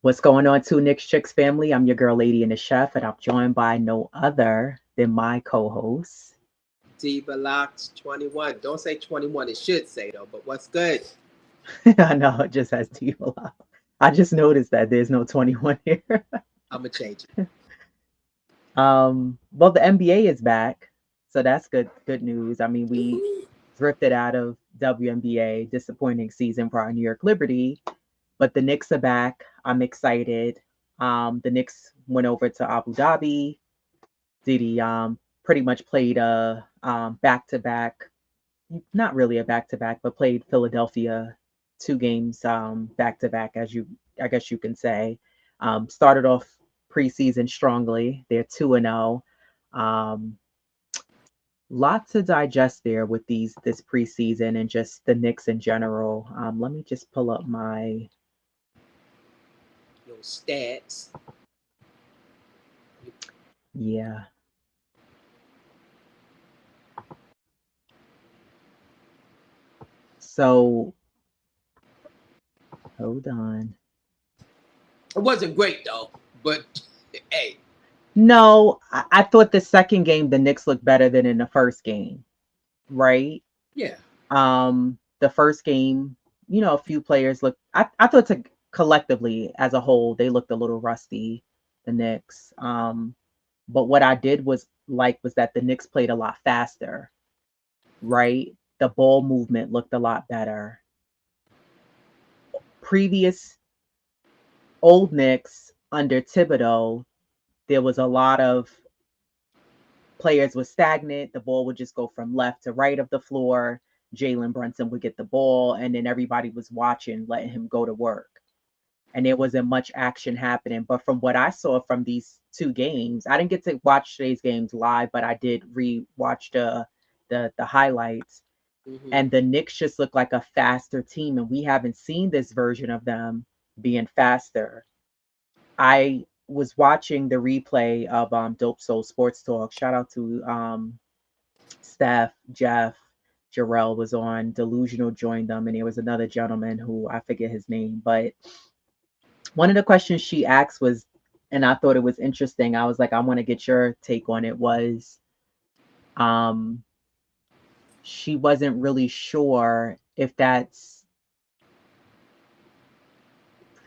What's going on, Two Knicks Chicks family? I'm your girl, Lady and the Chef, and I'm joined by no other than my co-host. Diva Locks 21. Don't say 21. It should say though. But what's good? I know it just has people out. I just noticed that there's no 21 here. I'm gonna change it. Well, the NBA is back, so that's good news. I mean, we Woo-hoo. drifted out of WNBA, disappointing season for our New York Liberty, but the Knicks are back. I'm excited. The Knicks went over to Abu Dhabi. Diddy pretty much played a back to back, not really a back to back, but played Philadelphia 2 games back to back, I guess you can say. Started off preseason strongly. They're 2-0. Um, lot to digest there with this preseason and just the Knicks in general. Let me just pull up my Your stats. yeah. So hold on. It wasn't great though. But hey, No, I thought the second game the Knicks looked better than in the first game, right? yeah. The first game, a few players looked. I thought collectively as a whole they looked a little rusty, the Knicks. But what I did was that the Knicks played a lot faster, right? The ball movement looked a lot better. Previous old Knicks under Thibodeau, there was a lot of players were stagnant. The ball would just go from left to right of the floor. Jalen Brunson would get the ball, and then everybody was watching, letting him go to work. And there wasn't much action happening. But from what I saw from these 2 games, I didn't get to watch today's games live, but I did re-watch the highlights. Hmm. And the Knicks just look like a faster team, and we haven't seen this version of them being faster. I was watching the replay of Dope Soul Sports Talk. Shout out to Steph, Jeff, Jarrell was on. Delusional joined them, and there was another gentleman who I forget his name. But one of the questions she asked was, and I thought it was interesting. I was like, I want to get your take on it. Was um, she wasn't really sure if that's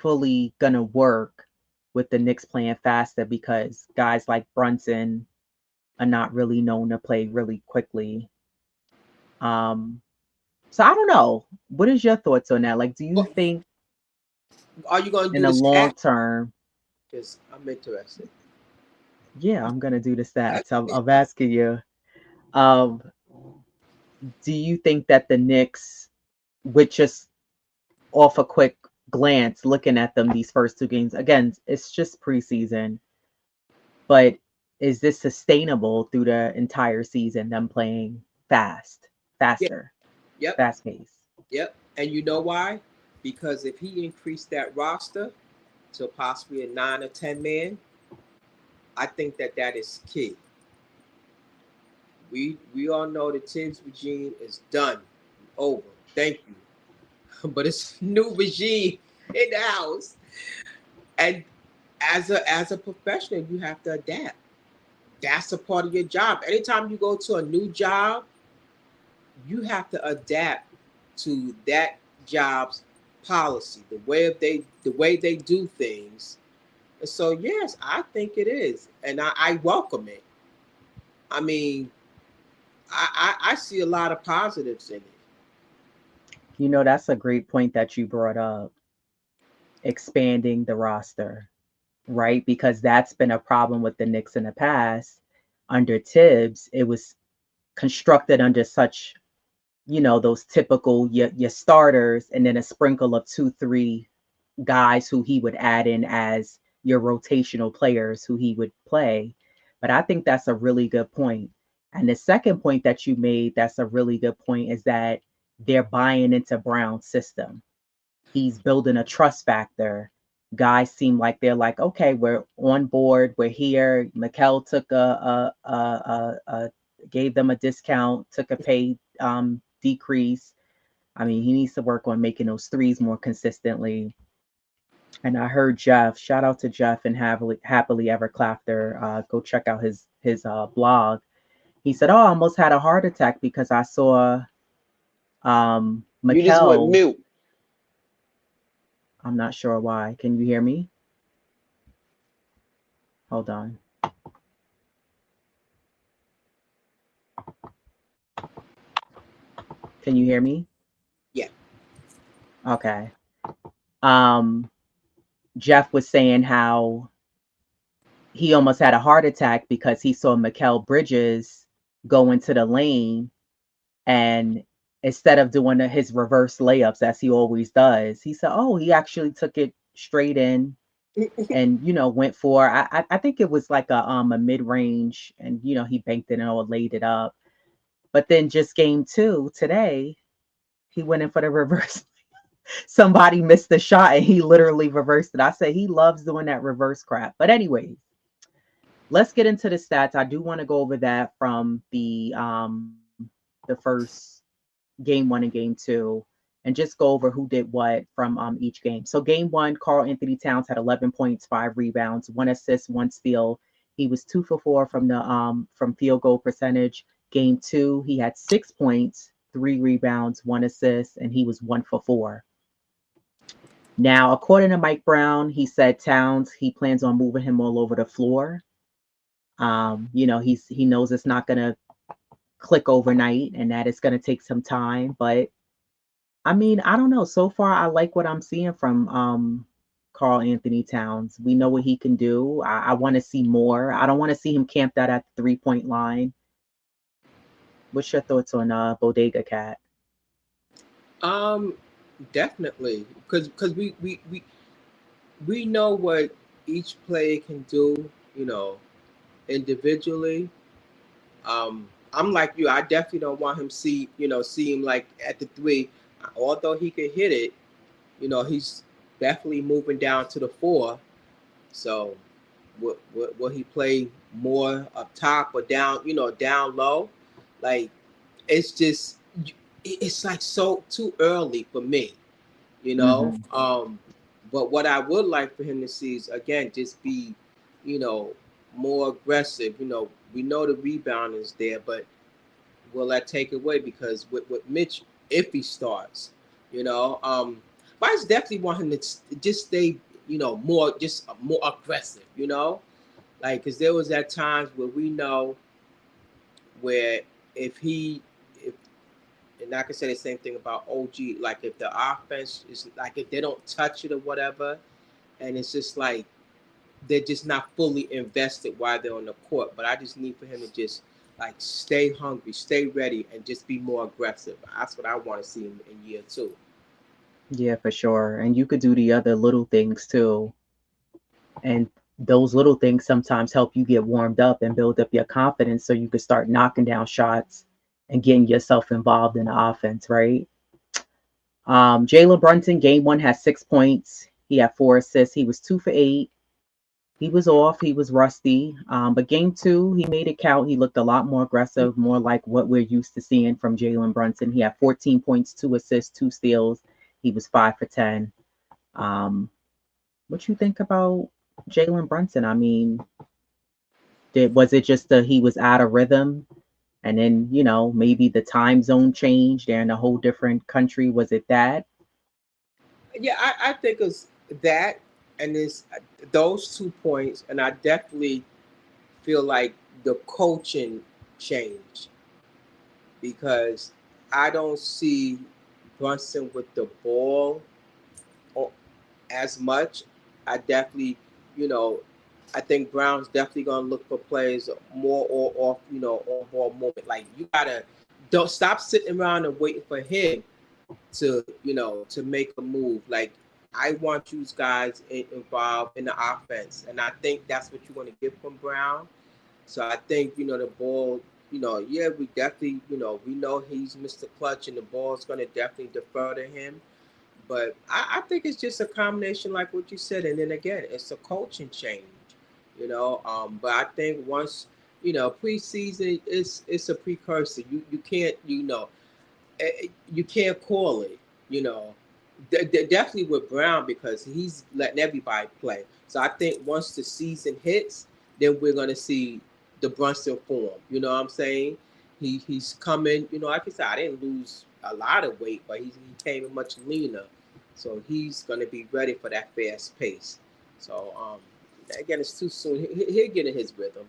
fully gonna work with the Knicks playing faster because guys like Brunson are not really known to play really quickly. Um, so I don't know. What is your thoughts on that? Like, do you Well, think are you gonna in do the the long stat? term, Because I'm interested. yeah, I'm gonna do the stats. I'm asking you, um, do you think that the Knicks, with just off a quick glance, looking at them these first 2 games, again, it's just preseason, but is this sustainable through the entire season? Them playing Yeah. faster, Yep. fast pace. Yep. And you know why? Because if he increased that roster to possibly a 9 or 10 man, I think that is key. We all know the Tibbs regime is done, over. Thank you. But it's new regime in the house, and as a professional, you have to adapt. That's a part of your job. Anytime you go to a new job, you have to adapt to that job's policy, the way they do things. And so yes, I think it is, and I welcome it. I mean, I see a lot of positives in it. That's a great point that you brought up, expanding the roster, right? Because that's been a problem with the Knicks in the past. Under Tibbs, it was constructed under such, those typical your starters and then a sprinkle of 2, 3 guys who he would add in as your rotational players who he would play. But I think that's a really good point. And the second point that you made that's a really good point is that they're buying into Brown's system. He's building a trust factor. Guys seem like they're like, okay, we're on board, we're here. Mikel took gave them a discount, took a pay decrease. I mean, he needs to work on making those threes more consistently. And I heard Jeff, shout out to Jeff and Happily Ever Clafter. Go check out his blog. He said, "Oh, I almost had a heart attack because I saw You just went Mikel." mute. I'm not sure why. Can you hear me? Hold on. Can you hear me? Yeah. Okay. Um, Jeff was saying how he almost had a heart attack because he saw Mikal Bridges go into the lane, and instead of doing his reverse layups as he always does, he said, "Oh, he actually took it straight in and went for I think it was like a mid range, and he banked it and or laid it up." But then just game two today, he went in for the reverse. Somebody missed the shot and he literally reversed it. I say he loves doing that reverse crap. But anyways, let's get into the stats. I do want to go over that from the first game one and game two, and just go over who did what from each game. So game one, Carl Anthony Towns had 11 points, 5 rebounds, 1 assist, 1 steal. He was 2 for 4 from field goal percentage. Game two, he had 6 points, 3 rebounds, 1 assist, and he was 1 for 4. Now, according to Mike Brown, he said Towns, he plans on moving him all over the floor. He knows it's not gonna click overnight and that it's gonna take some time. But I mean, I don't know. So far, I like what I'm seeing from Carl Anthony Towns. We know what he can do. I want to see more. I don't want to see him camped out at the 3 point line. What's your thoughts on Bodega Cat? Definitely, because we know what each player can do, individually. I'm like you. I definitely don't want him see him like at the three. Although he could hit it, he's definitely moving down to the four. So, will he play more up top or down? Down low. Like it's just it's like so too early for me. you know. Mm-hmm. Um, but what I would like for him to see is again just be, you know, more aggressive. We know the rebound is there, but will that take away? Because with Mitch, if he starts, but I just definitely want him to just stay, more aggressive. Like because there was at times where we know where if he if and I can say the same thing about OG. Like if the offense is like if they don't touch it or whatever, and it's just like they're just not fully invested while they're on the court. But I just need for him to just like stay hungry, stay ready, and just be more aggressive. That's what I want to see in year two. Yeah, for sure. And you could do the other little things too. And those little things sometimes help you get warmed up and build up your confidence so you can start knocking down shots and getting yourself involved in the offense, right? Jalen Brunson, game one, had 6 points. He had 4 assists. He was 2 for 8. He was off. He was rusty. But game two, he made it count. He looked a lot more aggressive, more like what we're used to seeing from Jalen Brunson. He had 14 points, 2 assists, 2 steals. He was 5 for 10. Um, what you think about Jalen Brunson? I mean, was it just that he was out of rhythm, and then maybe the time zone changed? They're in a whole different country. Was it that? Yeah, I think it's that, and it's those 2 points, and I definitely feel like the coaching changed because I don't see Brunson with the ball as much. I definitely, you know, I think Brown's definitely gonna look for plays more or off, on ball moment. Like you gotta don't stop sitting around and waiting for him to make a move. Like I want you guys involved in the offense, and I think that's what you want to get from Brown. So I think the ball. Yeah, we definitely, we know he's Mr. Clutch, and the ball's gonna definitely defer to him. But I think it's just a combination, like what you said, and then again, it's a coaching change. But I think once preseason is it's a precursor. You can't you can't call it. You know, Definitely with Brown because he's letting everybody play. So I think once the season hits, then we're gonna see the Brunson form. You know what I'm saying? He's coming. You know, like I said, I didn't lose a lot of weight, but he came in much leaner. So he's gonna be ready for that fast pace. So again, it's too soon. He'll get in his rhythm.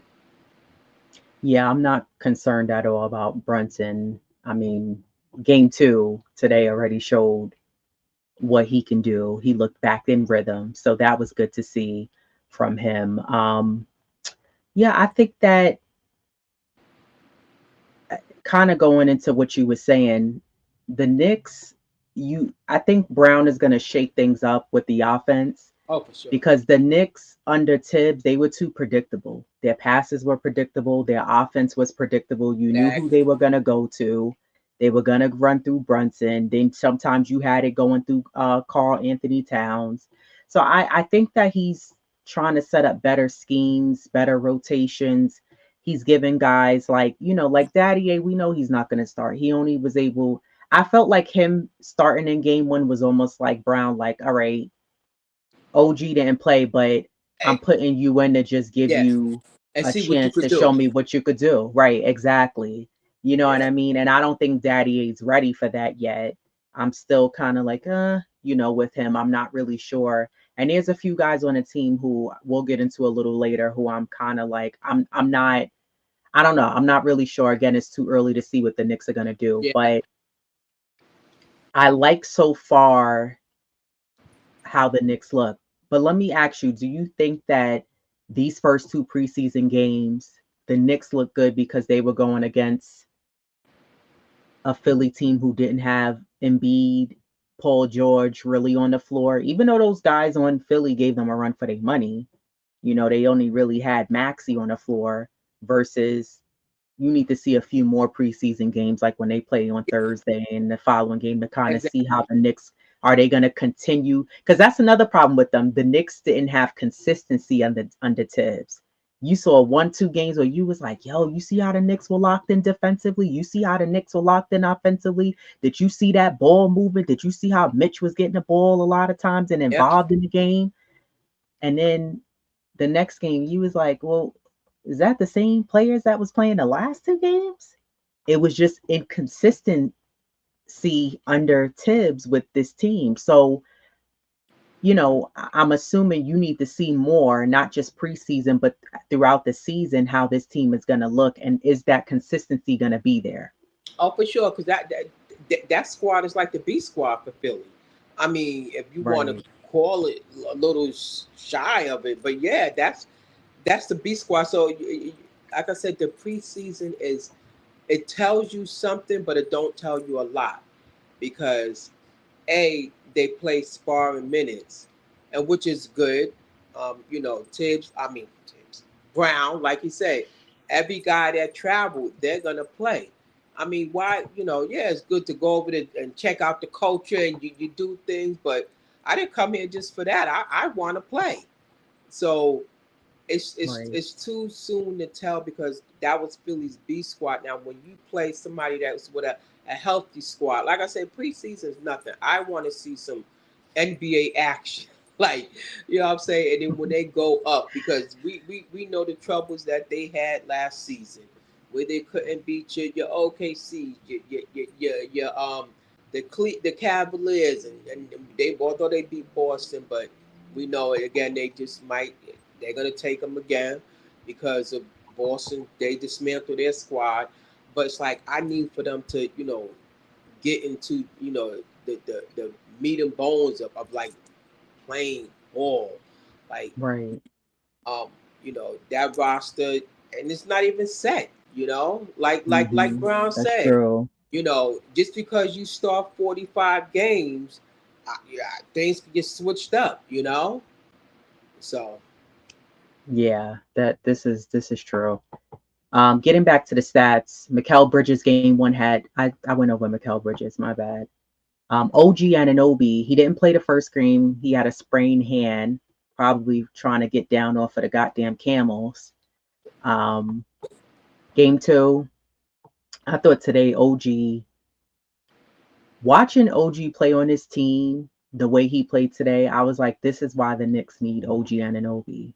Yeah, I'm not concerned at all about Brunson. I mean, game two today already showed what he can do. He looked back in rhythm, so that was good to see from him. Yeah, I think that kind of going into what you were saying, the Knicks, I think Brown is going to shake things up with the offense Oh, for sure. because the Knicks under Tibbs, they were too predictable. Their passes were predictable, their offense was predictable. You knew who Exactly. they were going to go to. They were going to run through Brunson. Then sometimes you had it going through Carl Anthony Towns. So I think that he's trying to set up better schemes, better rotations. He's giving guys like, like Daddy A, we know he's not going to start. He only was able, I felt like him starting in game one was almost like Brown, like, all right, OG didn't play, but I'm And, putting you in to just give yes, you and a see what you chance could to show do. me what you could do. Right, exactly. You know what Yeah. I mean? And I don't think Daddy A's ready for that yet. I'm still kind of like, with him. I'm not really sure. And there's a few guys on the team who we'll get into a little later who I'm kind of like, I'm not, I don't know. I'm not really sure. Again, it's too early to see what the Knicks are gonna do. Yeah. But I like so far how the Knicks look. But let me ask you, do you think that these first two preseason games, the Knicks look good because they were going against a Philly team who didn't have Embiid, Paul George really on the floor? Even though those guys on Philly gave them a run for their money, they only really had Maxey on the floor versus you need to see a few more preseason games, like when they play on Thursday and the following game to kind of see how Exactly. the Knicks are they going to continue. Because that's another problem with them. The Knicks didn't have consistency under Tibbs. You saw 1-2 games where you was like, yo, you see how the Knicks were locked in defensively? You see how the Knicks were locked in offensively? Did you see that ball movement? Did you see how Mitch was getting the ball a lot of times and Yeah. involved in the game? And then the next game, you was like, well, is that the same players that was playing the last 2 games? It was just inconsistency under Tibbs with this team. So, I'm assuming you need to see more, not just preseason, but throughout the season, how this team is going to look. And is that consistency going to be there? Oh, for sure, because that squad is like the B squad for Philly. I mean, if you want to Right. call it a little shy of it, but yeah, that's the B squad. So, like I said, the preseason is it tells you something, but it don't tell you a lot because they play sparring minutes, and which is good. Tibbs, Brown, like you said, every guy that traveled, they're gonna play. I mean, why? Yeah, it's good to go over there and check out the culture and you do things, but I didn't come here just for that. I want to play. So it's it's Right. it's too soon to tell because that was Philly's B squad. Now, when you play somebody that's with a healthy squad, like I said, preseason is nothing. I want to see some NBA action, like what I'm saying. And then when they go up, because we know the troubles that they had last season, where they couldn't beat your OKC, the Cavaliers, and they although they beat Boston, but we know it again. They just might they're gonna take them again because of Boston. They dismantle their squad, but it's like I need for them to get into the meat and bones of like playing ball, like Right. um that roster, and it's not even set. Like Brown That's said, true. just because you start 45 games, yeah, things can get switched up. So Yeah, that this is true. Getting back to the stats, Mikal Bridges game one I went over Mikal Bridges, my bad. OG Ananobi, he didn't play the first game. He had a sprained hand, probably trying to get down off of the goddamn camels. Um, game two, I thought today watching OG play on his team the way he played today, I was like, this is why the Knicks need OG Anunoby.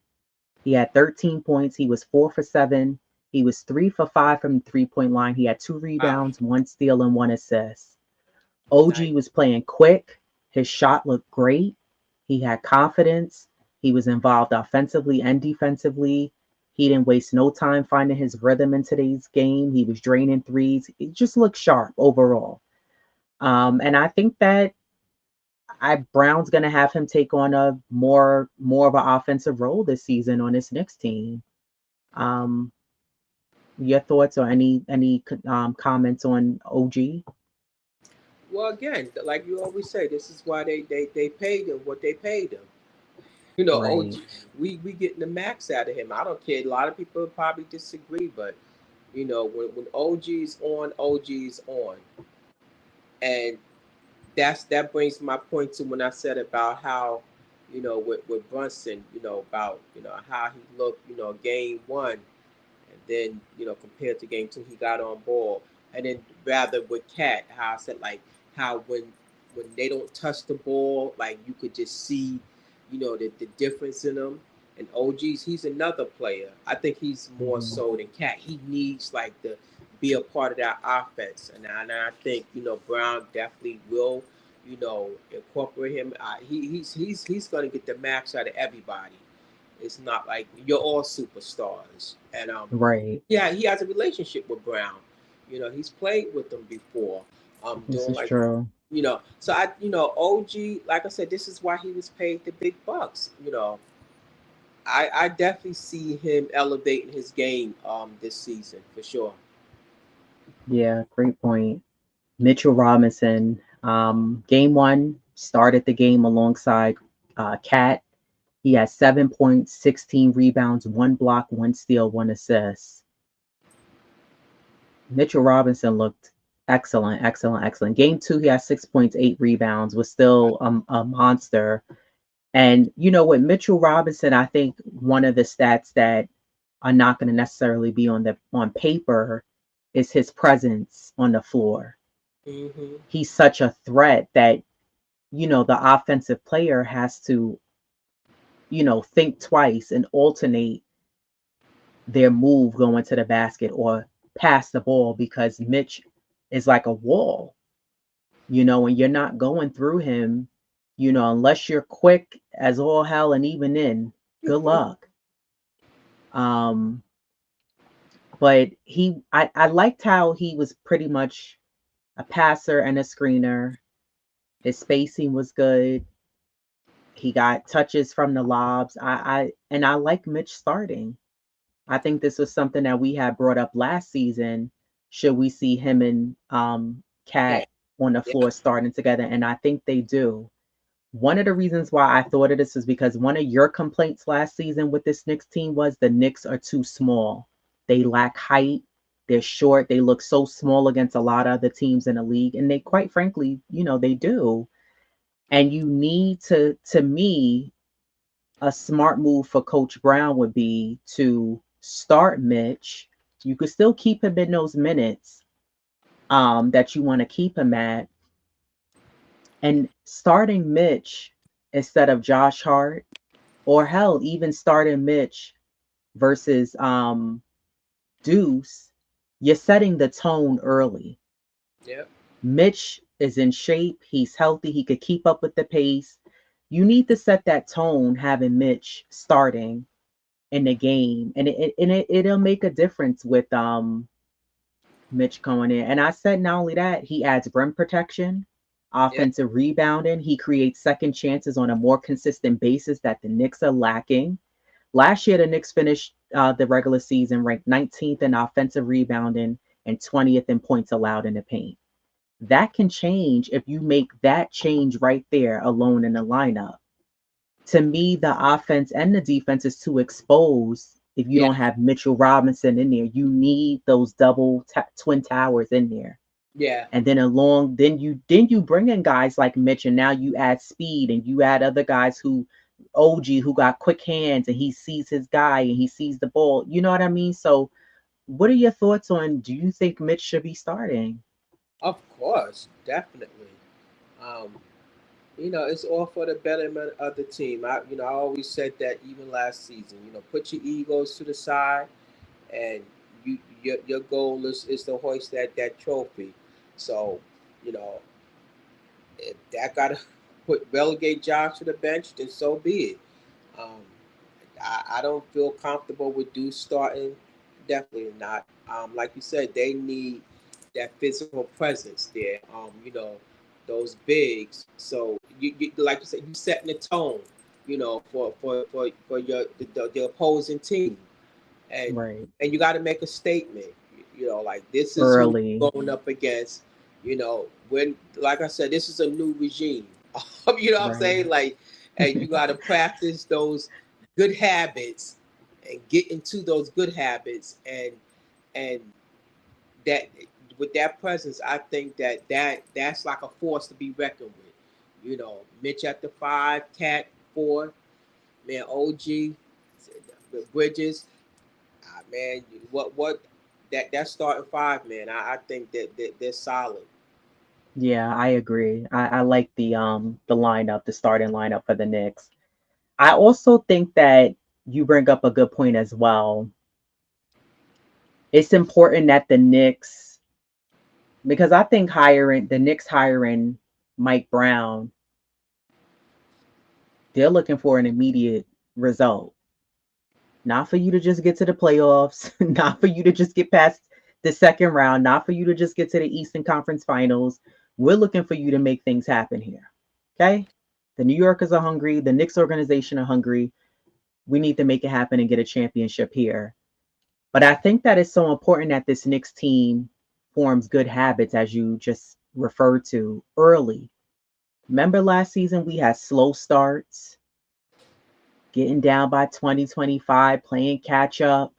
He had 13 points. He was 4 for 7. He was 3 for 5 from the 3-point line. He had 2 Wow. rebounds, 1 steal, and 1 assist. OG Nice. was playing quick. His shot looked great. He had confidence. He was involved offensively and defensively. He didn't waste no time finding his rhythm in today's game. He was draining threes. It just looked sharp overall. And I think that Brown's gonna have him take on a more of an offensive role this season on this Knicks team. Um, your thoughts or any comments on OG? Well, again, like you always say, this is why they paid him what they paid him. You know, OG, Right. we getting the max out of him. I don't care. A lot of people probably disagree, but you know, when OG's on, OG's on, and that brings my point to when I said about how, you know, with Brunson, you know, about how he looked, game one, and then compared to game two, he got on ball, and then rather with Cat, how I said like how when they don't touch the ball, like you could just see, the difference in them. And OG's, he's another player. I think he's more Mhm. so than Cat. He needs like to be a part of that offense, and I think Brown definitely will, incorporate him. He's going to get the max out of everybody. It's not like you're all superstars, and Right. yeah, he has a relationship with Brown. He's played with them before. This Doing is like true. so OG, like I said, this is why he was paid the big bucks. I definitely see him elevating his game this season for sure. Yeah, great point. Mitchell Robinson, game one, started the game alongside Cat. He had 7 points, 16 rebounds, 1 block, 1 steal, 1 assist. Mitchell Robinson looked excellent, excellent, excellent. Game two, he had 6 points, 8 rebounds, was still a monster. And with Mitchell Robinson, I think one of the stats that are not going to necessarily be on paper is his presence on the floor. Hmm. He's such a threat that the offensive player has to think twice and alternate their move going to the basket or pass the ball because Mitch is like a wall, and you're not going through him, unless you're quick as all hell and even in, good luck. Um, but I liked how he was pretty much a passer and a screener. His spacing was good. He got touches from the lobs. I like Mitch starting. I think this was something that we had brought up last season. Should we see him and Yeah, Cat on the yeah, floor starting together? And I think they do. One of the reasons why I thought of this is because one of your complaints last season with this Knicks team was the Knicks are too small. They lack height. They're short. They look so small against a lot of other teams in the league. And they, quite frankly, they do. And you need to me, a smart move for Coach Brown would be to start Mitch. You could still keep him in those minutes that you want to keep him at, and starting Mitch instead of Josh Hart, or hell, even starting Mitch versus Deuce. You're setting the tone early. yeah, Mitch is in shape. He's healthy. He could keep up with the pace. You need to set that tone having Mitch starting in the game, and it'll make a difference with Mitch going in. And I said not only that, he adds rim protection, yeah, offensive rebounding. He creates second chances on a more consistent basis that the Knicks are lacking. Last year, the Knicks finished the regular season ranked 19th in offensive rebounding and 20th in points allowed in the paint. That can change if you make that change right there alone in the lineup. To me, the offense and the defense is too exposed if you yeah, don't have Mitchell Robinson in there. You need those twin towers in there. yeah. And then you bring in guys like Mitch, and now you add speed and you add other guys who OG who got quick hands and he sees his guy and he sees the ball. You know what I mean? So what are your thoughts on, do you think Mitch should be starting? Of course, definitely. Um, It's all for the betterment of the team. I always said that even last season. Put your egos to the side, and your goal is to hoist that trophy. So, you know, if that got to put relegate Josh to the bench, then so be it. Um, I don't feel comfortable with Deuce starting. Definitely not. Like you said, they need that physical presence there. Those bigs. So you like you said, you setting the tone. For the opposing team, and Right. and you got to make a statement. Like this is who Early. you're going up against. When like I said, this is a new regime. What I'm Right. saying? Like, and you got to practice those good habits and get into those good habits, and that with that presence, I think that's like a force to be reckoned with. Mitch at the 5, Cat 4, man, OG, Bridges. Man, what that starting five, man. I think that they're solid. Yeah, I agree. I like the lineup, the starting lineup for the Knicks. I also think that you bring up a good point as well. It's important that the Knicks, because I think the Knicks hiring Mike Brown, they're looking for an immediate result. Not for you to just get to the playoffs, not for you to just get past the second round, not for you to just get to the Eastern Conference Finals. We're looking for you to make things happen here. Okay? The New Yorkers are hungry, the Knicks organization are hungry. We need to make it happen and get a championship here. But I think that it's so important that this Knicks team forms good habits, as you just referred to early. Remember last season, we had slow starts, getting down by 2025, playing catch up,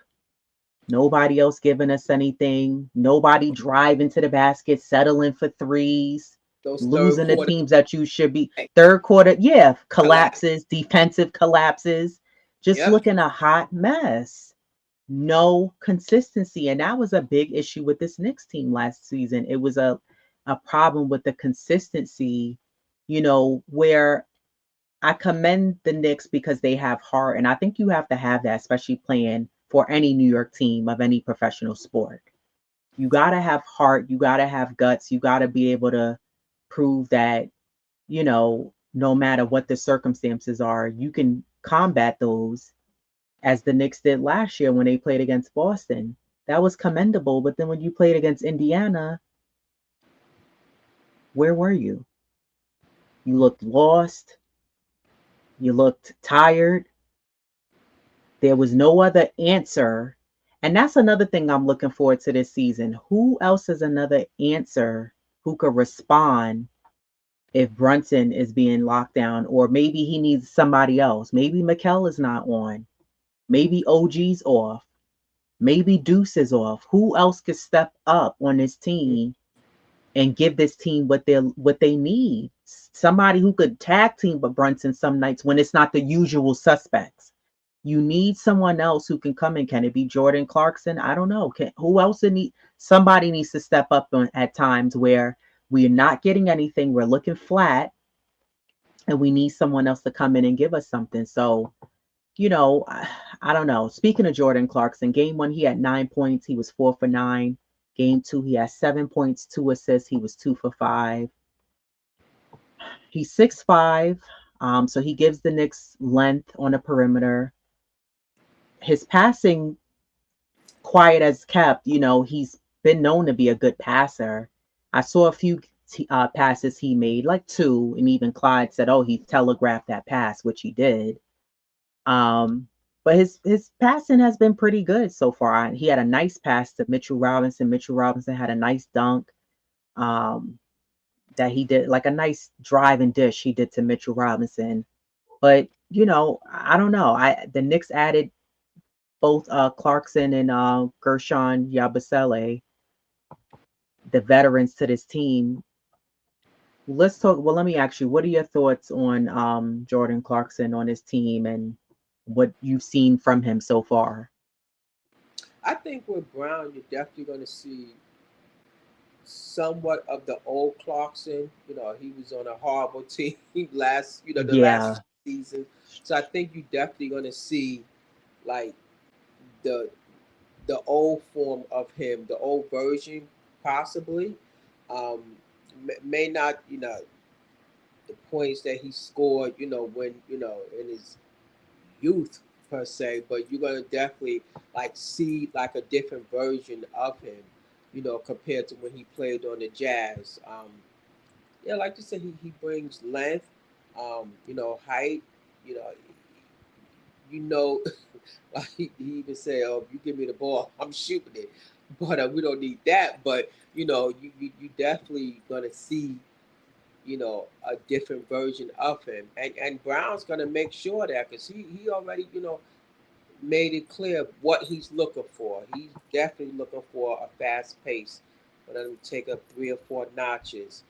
nobody else giving us anything, nobody driving to the basket, settling for threes, Those third losing the quarter teams that you should be. Third quarter, yeah, collapse. collapses, defensive collapses, just Yep. looking a hot mess. No consistency. And that was a big issue with this Knicks team last season. It was a problem with the consistency, where I commend the Knicks because they have heart. And I think you have to have that, especially playing for any New York team of any professional sport. You got to have heart. You got to have guts. You got to be able to prove that, no matter what the circumstances are, you can combat those as the Knicks did last year when they played against Boston. That was commendable. But then when you played against Indiana, where were you? You looked lost. You looked tired. There was no other answer. And that's another thing I'm looking forward to this season. Who else is another answer who could respond if Brunson is being locked down? Or maybe he needs somebody else. Maybe Mikal is not on. Maybe OG's off. Maybe Deuce is off. Who else could step up on this team and give this team what they need? Somebody who could tag team with Brunson some nights when it's not the usual suspects. You need someone else who can come in. Can it be Jordan Clarkson? I don't know. Who else need? Somebody needs to step up at times where we're not getting anything. We're looking flat, and we need someone else to come in and give us something. So, I don't know. Speaking of Jordan Clarkson, game one, he had 9 points. He was 4 for 9. Game two, he had 7 points, 2 assists. He was 2 for 5. He's 6'5", so he gives the Knicks length on the perimeter. His passing, quiet as kept, he's been known to be a good passer. I saw a few passes he made, like two, and even Clyde said, "Oh, he telegraphed that pass," which he did. Um, but his passing has been pretty good so far. He had a nice pass to Mitchell Robinson. Mitchell Robinson had a nice dunk um, that he did, like a nice drive and dish he did to Mitchell Robinson. But I don't know. The Knicks added both Clarkson and Gershon Yabusele, the veterans, to this team. Let's talk. Well, let me ask you, what are your thoughts on Jordan Clarkson on his team and what you've seen from him so far? I think with Brown, you're definitely going to see somewhat of the old Clarkson. He was on a horrible team last, the Yeah. last season. So I think you're definitely going to see like the the old form of him, the old version, possibly. Um, may not, the points that he scored, when, in his youth per se, but you're gonna definitely like see like a different version of him, compared to when he played on the Jazz. Yeah, like you said, he brings length, height, you know, you know, like he even said, "Oh, if you give me the ball, I'm shooting it." But we don't need that. But you definitely gonna see, a different version of him, and Brown's gonna make sure that because he already, made it clear what he's looking for. He's definitely looking for a fast pace, for them to take up 3 or 4 notches,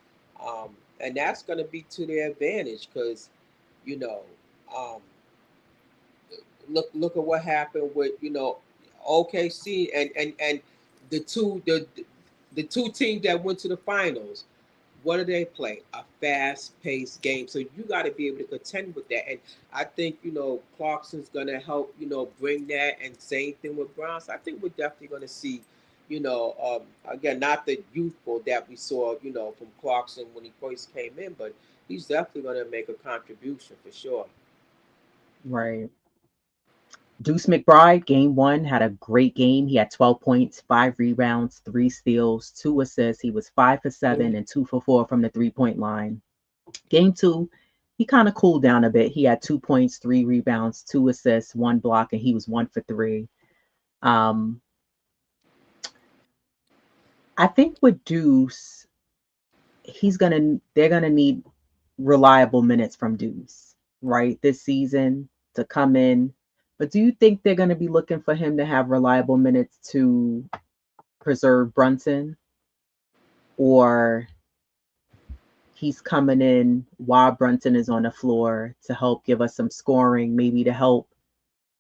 and that's gonna be to their advantage because, you know. Um, look at what happened with OKC and the two teams that went to the finals. What do they play? A fast-paced game. So you got to be able to contend with that. And I think Clarkson's gonna help bring that. And same thing with Brown. So I think we're definitely gonna see. Again, not the youthful that we saw, from Clarkson when he first came in, but he's definitely going to make a contribution for sure. Right. Deuce McBride, game one, had a great game. He had 12 points, 5 rebounds, 3 steals, 2 assists. He was 5 for 7 and 2 for 4 from the 3-point line. Game two, he kind of cooled down a bit. He had 2 points, 3 rebounds, 2 assists, 1 block, and he was 1 for 3. Um, I think with Deuce, they're gonna need reliable minutes from Deuce, right? This season to come in. But do you think they're gonna be looking for him to have reliable minutes to preserve Brunson? Or he's coming in while Brunson is on the floor to help give us some scoring, maybe to help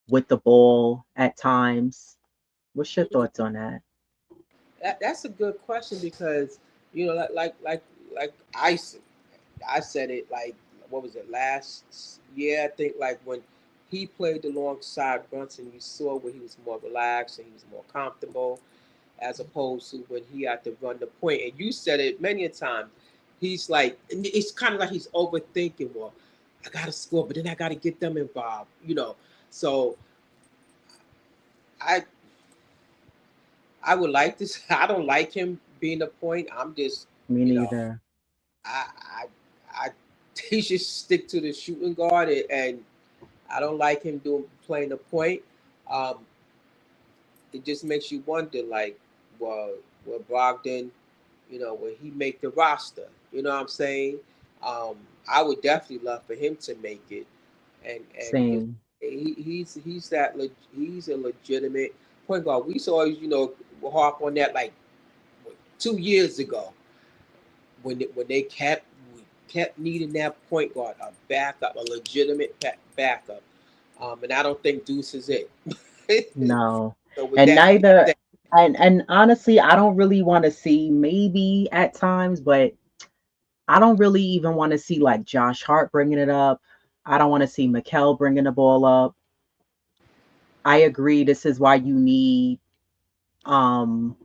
with the ball at times? What's your thoughts on that? That's a good question because like I said it like what was it last year? I think like when he played alongside Brunson, you saw where he was more relaxed and he was more comfortable as opposed to when he had to run the point. And you said it many a time. He's like it's kind of like he's overthinking. Well, I gotta score, but then I gotta get them involved. So I I would like this. I don't like him being a point. I'm just Me you know neither. I I I he should stick to the shooting guard, and I don't like him doing playing the point. Um, it just makes you wonder, like, well, will Brogdon, will he make the roster? You know what I'm saying? Um, I would definitely love for him to make it, and because Same. he's a legitimate point guard. We saw harp on that like 2 years ago when they kept needing that point guard, a backup, a legitimate backup. And I don't think Deuce is it. No. So with And that being neither said, and honestly, I don't really want to see maybe at times, but I don't really even want to see like Josh Hart bringing it up. I don't want to see Mikal bringing the ball up. I agree. This is why you need um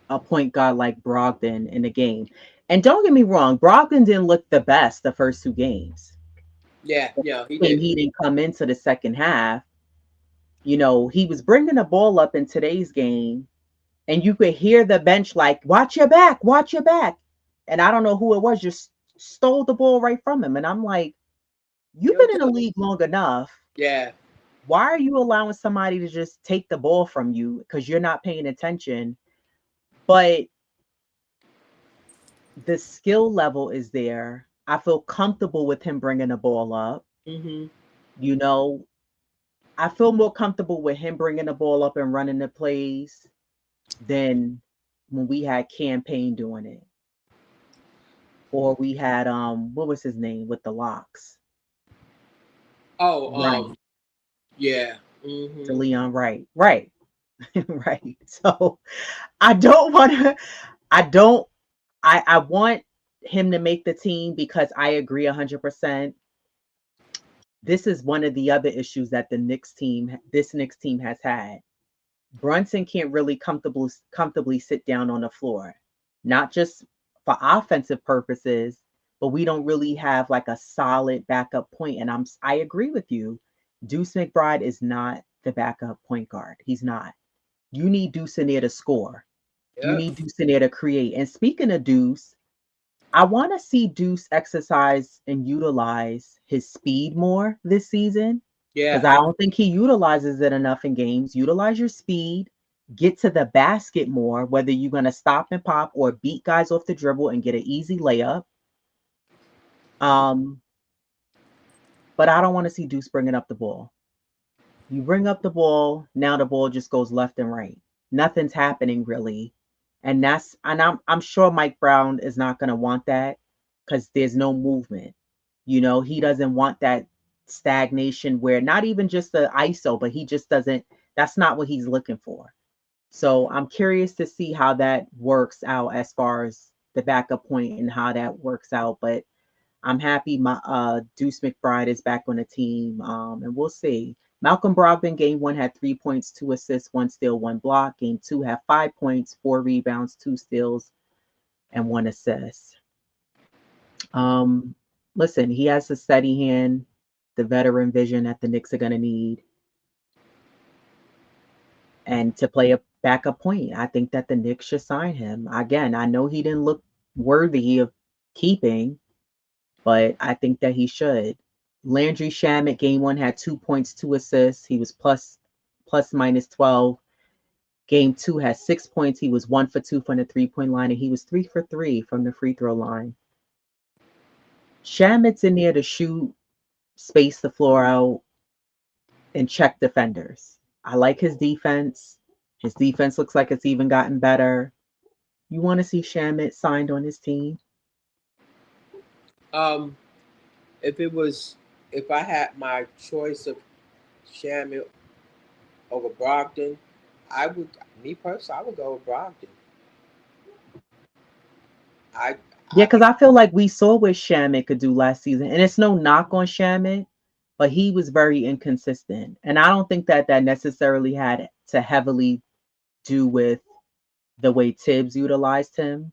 a point guard like Brogdon in the game. And don't get me wrong, Brogdon didn't look the best the first 2 games. yeah, he And didn't. he didn't come into the second half. He was bringing the ball up in today's game, and you could hear the bench like, "Watch your back, watch your back." And I don't know who it was, just stole the ball right from him. And I'm like, you've Yo, been in the league long enough. yeah, Why are you allowing somebody to just take the ball from you because you're not paying attention? But the skill level is there. I feel comfortable with him bringing the ball up. hmm You know, I feel more comfortable with him bringing the ball up and running the plays than when we had Campaign doing it, or we had what was his name with the locks? oh, Right, yeah, to Leon Wright, right, right. So I don't want to. I want him to make the team because I agree 100%. This is one of the other issues that this Knicks team has had. Brunson can't really comfortably sit down on the floor, not just for offensive purposes, but we don't really have like a solid backup point. And I agree with you. Deuce McBride is not the backup point guard. He's not. You need Deuce in there to score. You Yep. need Deuce in there to create. And speaking of Deuce, I want to see Deuce exercise and utilize his speed more this season because Yeah. I don't think he utilizes it enough in games. Utilize your speed, get to the basket more, whether you're going to stop and pop or beat guys off the dribble and get an easy layup. But I don't want to see Deuce bringing up the ball. You bring up the ball, now the ball just goes left and right. Nothing's happening really. And I'm sure Mike Brown is not going to want that because there's no movement. He doesn't want that stagnation where not even just the ISO, but he just doesn't, that's not what he's looking for. So I'm curious to see how that works out as far as the backup point and how that works out. But I'm happy my Deuce McBride is back on the team, and we'll see. Malcolm Brogdon, game 1 had 3 points, 2 assists, 1 steal, 1 block. Game 2 had 5 points, 4 rebounds, 2 steals, and 1 assist. Listen, he has a steady hand, the veteran vision that the Knicks are going to need, and to play a backup point. I think that the Knicks should sign him. Again, I know he didn't look worthy of keeping, but I think that he should. Landry Shamet, game 1 had 2 points, 2 assists. He was plus minus 12. Game 2 had 6 points. He was 1 for 2 from the 3-point line, and he was 3 for 3 from the free throw line. Shamet's in there to shoot, space the floor out, and check defenders. I like his defense. His defense looks like it's even gotten better. You want to see Shamet signed on his team? If I had my choice of Shamet over Brogdon, me personally, I would go with Brogdon. I, Yeah, I, because I feel like we saw what Shamet could do last season, and it's no knock on Shamet, but he was very inconsistent, and I don't think that necessarily had to heavily do with the way Tibbs utilized him.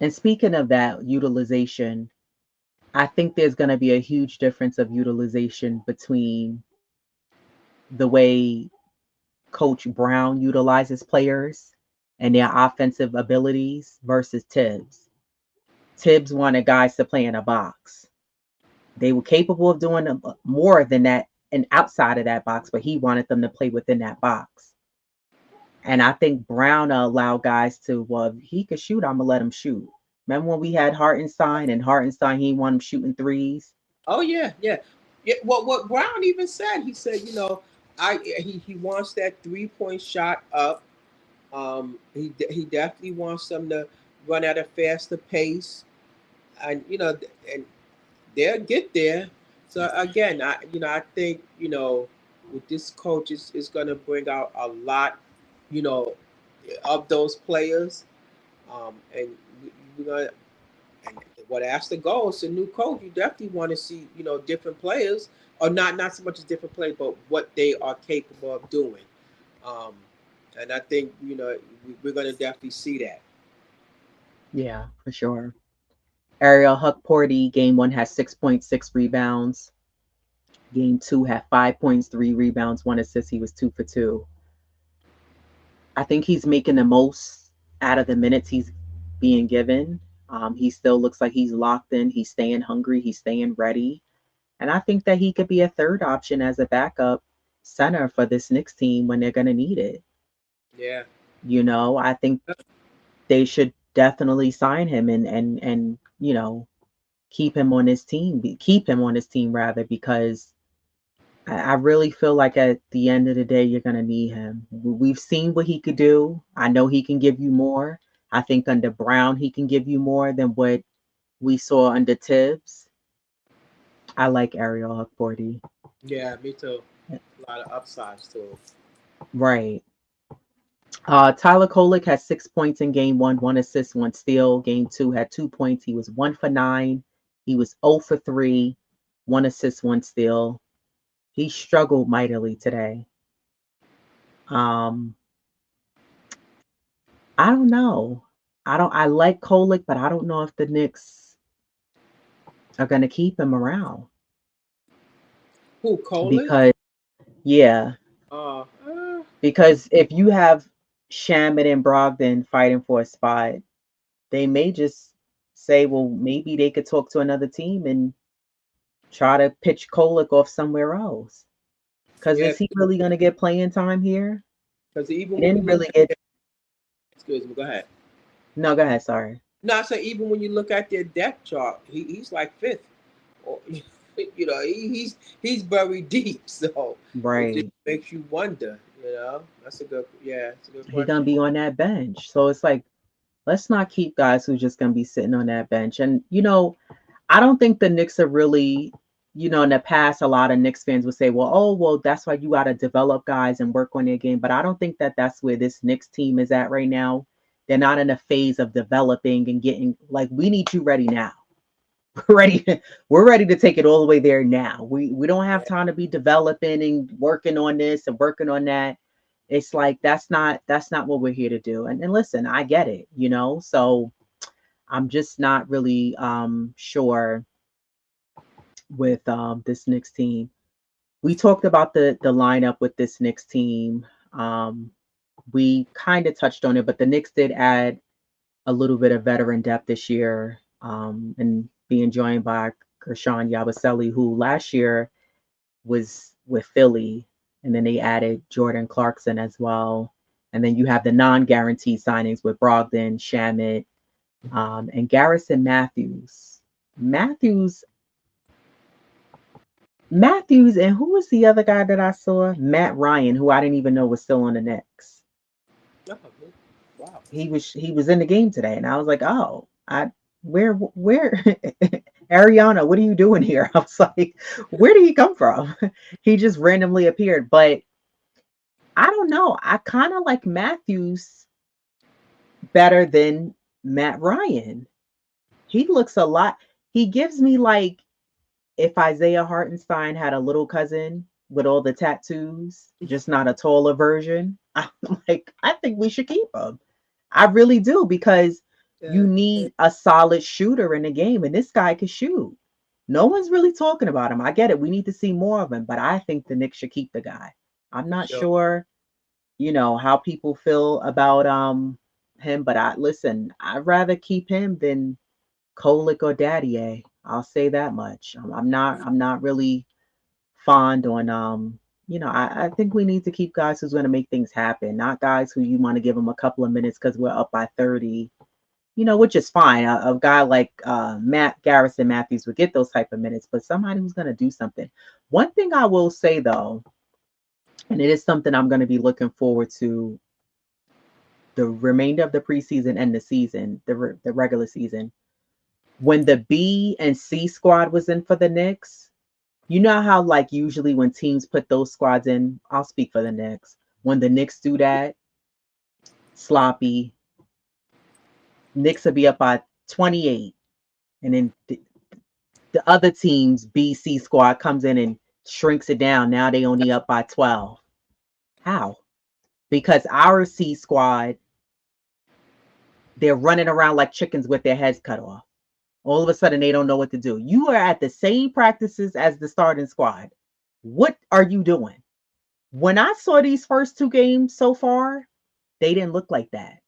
And speaking of that utilization, I think there's going to be a huge difference of utilization between the way Coach Brown utilizes players and their offensive abilities versus Tibbs. Tibbs wanted guys to play in a box. They were capable of doing more than that and outside of that box, but he wanted them to play within that box. And I think Brown allowed guys to, well, if he could shoot, I'm going to let him shoot. Remember when we had Hartenstein and Hartenstein, he wanted him shooting threes? oh yeah. What Brown even said, he said, he wants that 3-point shot up. He definitely wants them to run at a faster pace, and and they'll get there. So again, I think with this coach is going to bring out a lot, you know, of those players, and we're gonna. And what that's the goal? It's a new coach. You definitely want to see different players, or not so much as different players, but what they are capable of doing. Um, and I think we're going to definitely see that. Yeah, for sure. Ariel Huckporty, game 1 had 6.6 rebounds. Game 2 had 5 points, 3 rebounds, 1 assist. He was 2 for 2. I think he's making the most out of the minutes he's being given. He still looks like he's locked in. He's staying hungry. He's staying ready. And I think that he could be a third option as a backup center for this Knicks team when they're going to need it. Yeah. I think they should definitely sign him and keep him on his team. Keep him on his team rather, because I really feel like at the end of the day, you're going to need him. We've seen what he could do. I know he can give you more. I think under Brown, he can give you more than what we saw under Tibbs. I like Ariel Huckporty. Yeah, me too. A lot of upsides to it. Right. Tyler Kolek had 6 points in game 1, 1 assist, 1 steal. Game 2 had 2 points. He was 1 for 9. He was 0 for 3, 1 assist, 1 steal. He struggled mightily today. I don't know. I like Kolek, but I don't know if the Knicks are gonna keep him around. Who, Kolek? Because yeah. Because if you have Shamet and Brogdon fighting for a spot, they may just say, well, maybe they could talk to another team and try to pitch Kolek off somewhere else. Because is he really going to get playing time here? Because even he didn't really get. Excuse me. Go ahead. No, go ahead. Sorry. No, so even when you look at their depth chart, he's like 5th. Or, you know, he's very deep. So right, it just makes you wonder. You know, that's a good. Yeah, it's a good question. He's gonna be on that bench. So it's like, let's not keep guys who's just gonna be sitting on that bench. And you know, I don't think the Knicks are really. You know, in the past, a lot of Knicks fans would say, well, that's why you got to develop guys and work on their game. But I don't think that that's where this Knicks team is at right now. They're not in a phase of developing and getting, like, we need you ready now. We're ready to take it all the way there now. We don't have time to be developing and working on this and working on that. It's like, that's not what we're here to do. And listen, I get it, you know, so I'm just not really sure with this Knicks team. We talked about the lineup with this Knicks team. We kind of touched on it, but the Knicks did add a little bit of veteran depth this year, and being joined by Kershawn Yabusele, who last year was with Philly, and then they added Jordan Clarkson as well. And then you have the non-guaranteed signings with Brogdon, Shamet, and Garrison Matthews. Matthews, and who was the other guy that I saw? Matt Ryan, who I didn't even know was still on the Knicks. Oh, wow. He was in the game today, and I was like, oh, where Ariana, what are you doing here? I was like, where did he come from? He just randomly appeared, but I don't know. I kind of like Matthews better than Matt Ryan. He looks a lot. He gives me like if Isaiah Hartenstein had a little cousin with all the tattoos, just not a taller version. I'm like, I think we should keep him. I really do, because you need a solid shooter in the game, and this guy can shoot. No one's really talking about him. I get it. We need to see more of him, but I think the Knicks should keep the guy. I'm not sure, you know, how people feel about him, but I'd rather keep him than Kolek or Daddier. I'll say that much. I'm not really fond on you know, I think we need to keep guys who's going to make things happen, not guys who you want to give them a couple of minutes because we're up by 30, you know, which is fine. A guy like Garrison Matthews would get those type of minutes, but somebody who's going to do something. One thing I will say, though, and it is something I'm going to be looking forward to the remainder of the preseason and the season, the regular season, when the B and C squad was in for the Knicks. You know how, like, usually when teams put those squads in, I'll speak for the Knicks. When the Knicks do that, sloppy. Knicks will be up by 28. And then the other team's BC squad comes in and shrinks it down. Now they only up by 12. How? Because our C squad, they're running around like chickens with their heads cut off. All of a sudden, they don't know what to do. You are at the same practices as the starting squad. What are you doing? When I saw these first 2 games so far, they didn't look like that.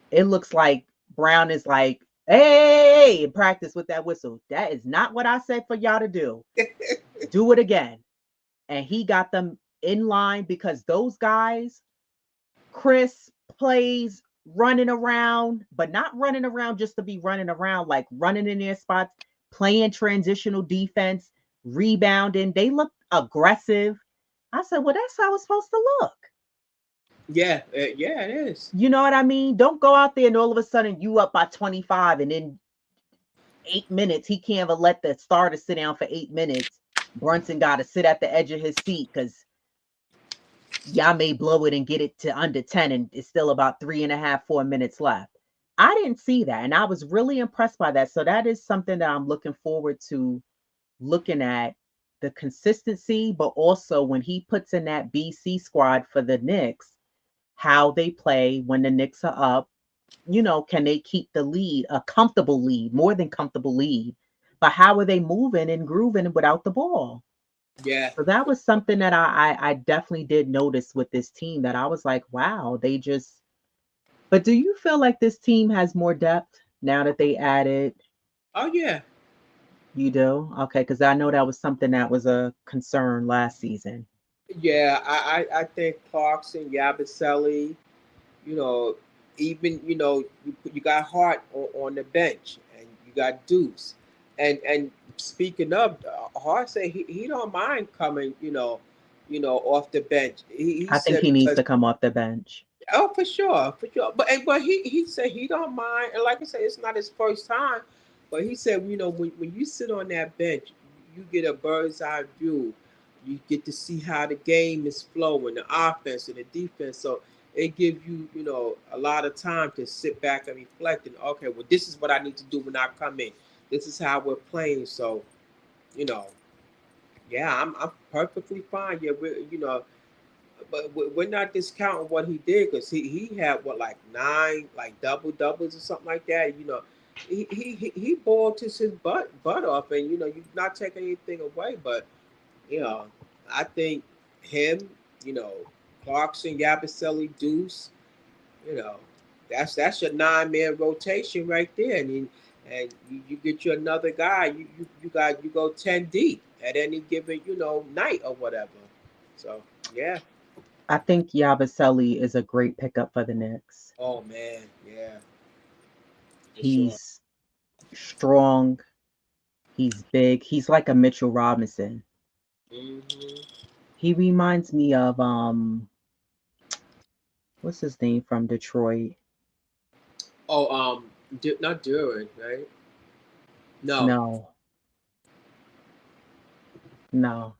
It looks like Brown is like, hey, practice with that whistle. That is not what I said for y'all to do. Do it again. And he got them in line, because those guys, Chris plays running around, but not running around just to be running around, like running in their spots, playing transitional defense, rebounding. They look aggressive. I said, well, that's how it's supposed to look. Yeah, it is. You know what I mean? Don't go out there and all of a sudden you up by 25, and in 8 minutes, he can't even let the starter sit down for 8 minutes. Brunson got to sit at the edge of his seat because y'all may blow it and get it to under 10, and it's still about 3.5, 4 minutes left. I didn't see that, and I was really impressed by that. So that is something that I'm looking forward to looking at, the consistency, but also when he puts in that BC squad for the Knicks, how they play when the Knicks are up. Can they keep the lead, a comfortable lead, more than comfortable lead? But how are they moving and grooving without the ball? Yeah. So that was something that I definitely did notice with this team, that I was like, wow, they just. But do you feel like this team has more depth now that they added? Oh yeah. You do? Okay, because I know that was something that was a concern last season. Yeah, I think Clarkson, Yabusele, you know, even you got Hart on the bench, and you got Deuce, and speaking of Hart, say he don't mind coming, off the bench. He I think said he needs because to come off the bench. oh for sure, but he said he don't mind, and like I said, it's not his first time, but he said when you sit on that bench, you get a bird's eye view. You get to see how the game is flowing, the offense and the defense. So it gives you, a lot of time to sit back and reflect. And okay, well, this is what I need to do when I come in. This is how we're playing. So, you know, yeah, I'm perfectly fine. Yeah, but we're not discounting what he did, because he had what, like 9 like double doubles or something like that. He balled his butt off, and you're not taking anything away, but you know, I think him, you know, Clarkson, Yabusele, Deuce, you know, that's your 9-man rotation right there, and you get you another guy, you go 10 deep at any given night or whatever. So yeah. I think Yabusele is a great pickup for the Knicks. Oh man, yeah, for sure. He's strong. He's big. He's like a Mitchell Robinson. Hmm. He reminds me of what's his name from Detroit? Oh, not Duran, right? No. No, no.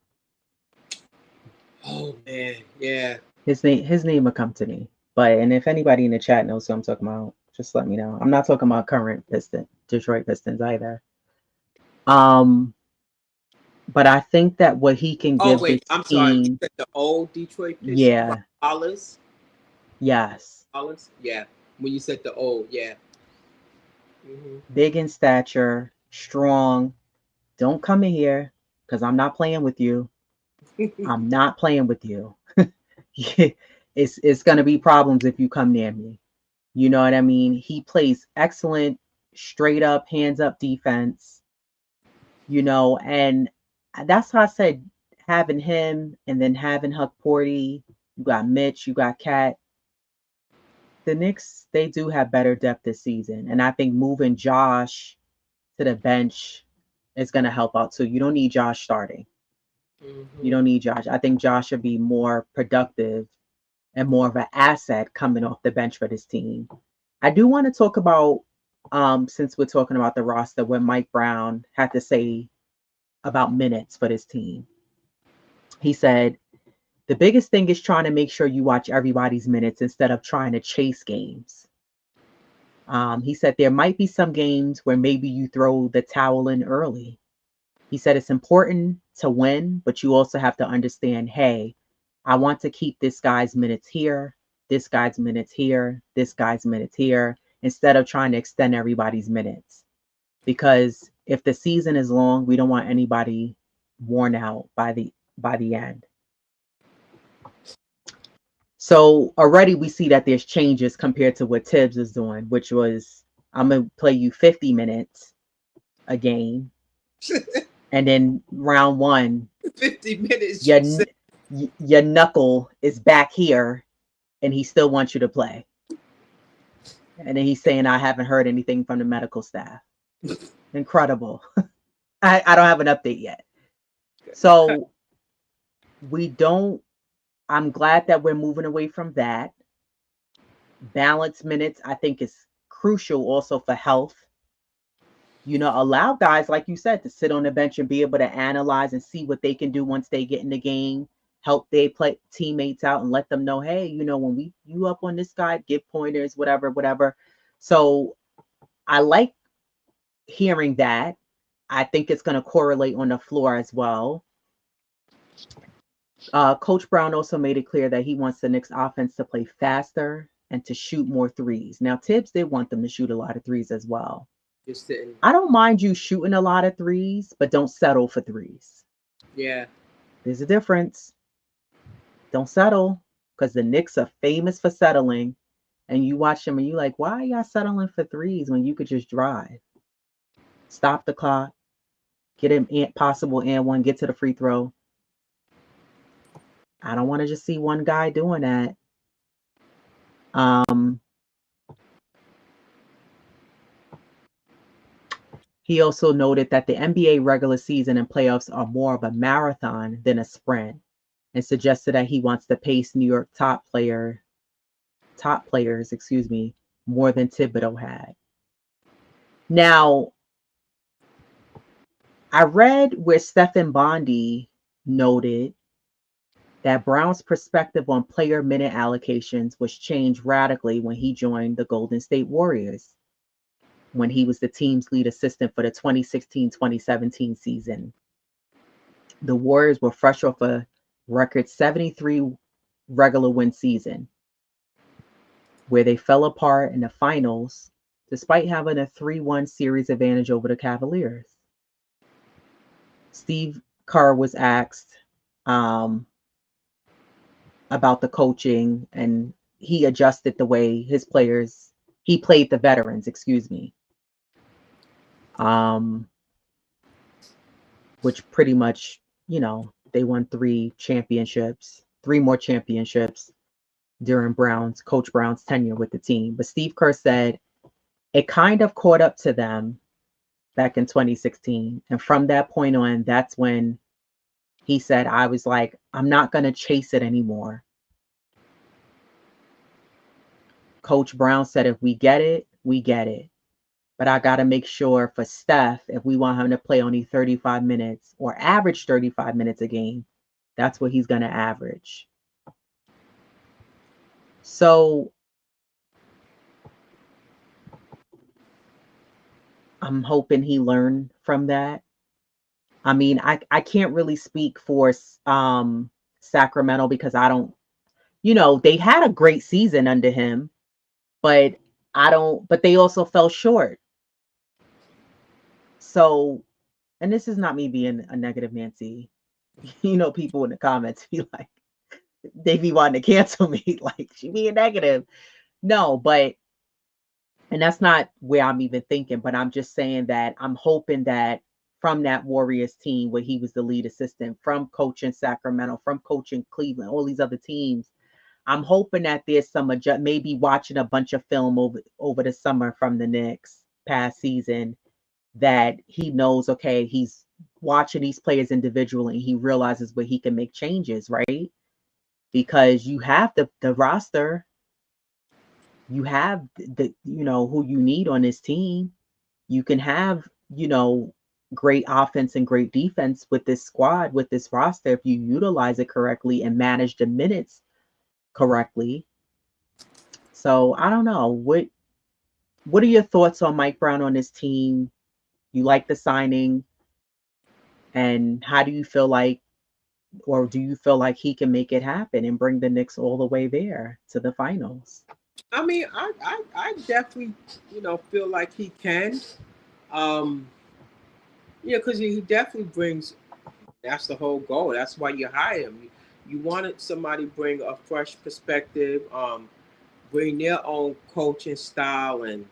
Oh man, yeah. His name will come to me. But and if anybody in the chat knows who I'm talking about, just let me know. I'm not talking about current Detroit Pistons either. Um, but I think that what he can Oh give this wait, I'm sorry. You team, said the old Detroit Pistons, yeah, Hollis. yes, Hollis, yeah. When you said the old, yeah. Hmm. big in stature, strong. Don't come in here because I'm not playing with you. I'm not playing with you. It's gonna be problems if you come near me. You know what I mean? He plays excellent, straight up, hands up defense. And that's how I said, having him and then having Huck Porty, you got Mitch, you got Cat. The Knicks, they do have better depth this season. And I think moving Josh to the bench is going to help out too. You don't need Josh starting. You Hmm. don't need Josh. I think Josh should be more productive and more of an asset coming off the bench for this team. I do want to talk about, since we're talking about the roster, what Mike Brown had to say about minutes for this team. He said, the biggest thing is trying to make sure you watch everybody's minutes instead of trying to chase games. He said there might be some games where maybe you throw the towel in early. He said it's important to win, but you also have to understand, hey, I want to keep this guy's minutes here, this guy's minutes here, this guy's minutes here, instead of trying to extend everybody's minutes. Because if the season is long, we don't want anybody worn out by the end. So already we see that there's changes compared to what Tibbs is doing, which was, I'm gonna play you 50 minutes a game, and then round one, 50 minutes, you your said. your knuckle is back here, and he still wants you to play. And then he's saying, I haven't heard anything from the medical staff. Incredible. I don't have an update yet. So we don't. I'm glad that we're moving away from that. Balanced minutes, I think, is crucial also for health. Allow guys, like you said, to sit on the bench and be able to analyze and see what they can do once they get in the game. help their teammates out and let them know, hey, when you up on this guy, give pointers, whatever. So I like hearing that. I think it's going to correlate on the floor as well. Coach Brown also made it clear that he wants the Knicks offense to play faster and to shoot more threes. Now, Tibbs did want them to shoot a lot of threes as well. I don't mind you shooting a lot of threes, but don't settle for threes. Yeah. There's a difference. Don't settle, because the Knicks are famous for settling. And you watch them and you're like, why are y'all settling for threes when you could just drive? Stop the clock. Get him possible and one, get to the free throw. I don't want to just see one guy doing that. He also noted that the NBA regular season and playoffs are more of a marathon than a sprint, and suggested that he wants to pace New York top players, more than Thibodeau had. Now, I read where Stephen Bondy noted that Brown's perspective on player minute allocations was changed radically when he joined the Golden State Warriors, when he was the team's lead assistant for the 2016-2017 season. The Warriors were fresh off a record 73 regular win season, where they fell apart in the finals despite having a 3-1 series advantage over the Cavaliers. Steve Kerr was asked about the coaching, and he adjusted the way he played the veterans, which pretty much, they won 3 more championships during Coach Brown's tenure with the team. But Steve Kerr said it kind of caught up to them back in 2016. And from that point on, that's when he said, I was like, I'm not going to chase it anymore. Coach Brown said, if we get it, we get it. But I got to make sure for Steph, if we want him to play only 35 minutes or average 35 minutes a game, that's what he's going to average. So I'm hoping he learned from that. I mean, I can't really speak for Sacramento because I don't, they had a great season under him, but they also fell short. So, and this is not me being a negative Nancy. People in the comments be like, they be wanting to cancel me, like she being negative. No, and that's not where I'm even thinking, but I'm just saying that I'm hoping that from that Warriors team where he was the lead assistant, from coaching Sacramento, from coaching Cleveland, all these other teams, I'm hoping that there's some maybe watching a bunch of film over the summer from the Knicks past season, that he knows, okay, he's watching these players individually and he realizes where he can make changes, right? Because you have the roster, you have the who you need on this team. You can have, great offense and great defense with this squad, with this roster, if you utilize it correctly and manage the minutes correctly. So I don't know. What are your thoughts on Mike Brown on this team? You like the signing, and how do you feel like, or do you feel like he can make it happen and bring the Knicks all the way there to the finals? I mean, I definitely, feel like he can. Because he definitely brings. That's the whole goal. That's why you hire him. You wanted somebody bring a fresh perspective, bring their own coaching style, and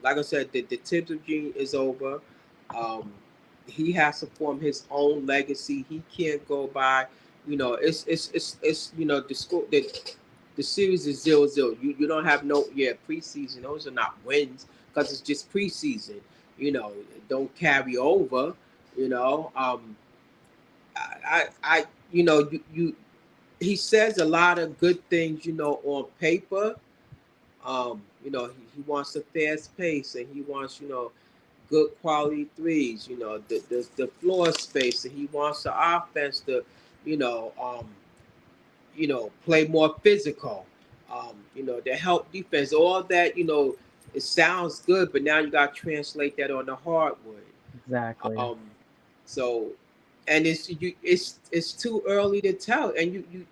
like I said, the Tibbs of Gene is over. He has to form his own legacy. He can't go by. It's the school the series is 0-0. You don't have no preseason. Those are not wins because it's just preseason. Don't carry over. You know, I you he says a lot of good things. On paper. He wants a fast pace and he wants good quality threes. The floor space and he wants the offense to you know, play more physical, to help defense. All that, it sounds good, but now you got to translate that on the hardwood. Exactly. Um, so, and it's too early to tell, and you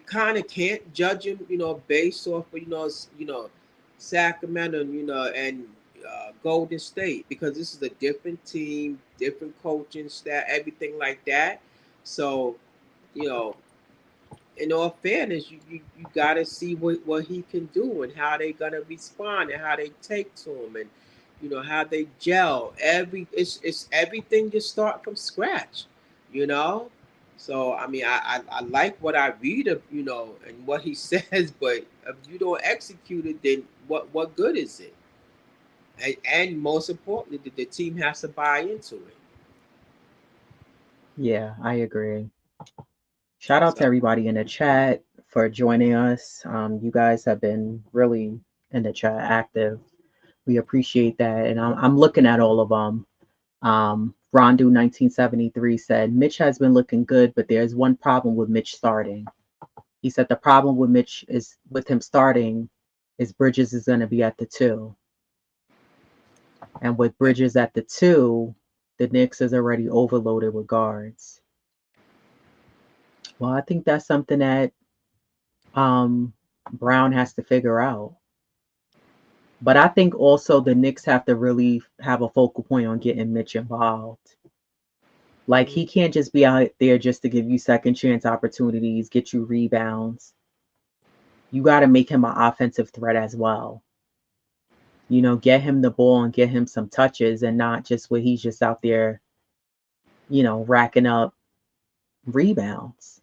kind of can't judge him, based off of Sacramento, and Golden State, because this is a different team, different coaching staff, everything like that. So, you know, in all fairness, you got to see what he can do and how they gonna respond and how they take to him, and how they gel. It's everything just start from scratch, you know. So I mean, I like what I read of and what he says, but if you don't execute it, then what good is it? And most importantly, the team has to buy into it. Yeah, I agree. Shout out to So everybody in the chat for joining us. You guys have been really in the chat active. We appreciate that. And I'm looking at all of them. Rondu 1973 said, Mitch has been looking good, but there's one problem with Mitch starting. He said the problem with Mitch is with him starting is Bridges is going to be at the 2. And with Bridges at the 2, the Knicks is already overloaded with guards. Well, I think that's something that Brown has to figure out. But I think also the Knicks have to really have a focal point on getting Mitch involved. Like he can't just be out there just to give you second chance opportunities, get you rebounds. You got to make him an offensive threat as well. Get him the ball and get him some touches and not just where he's just out there, racking up rebounds.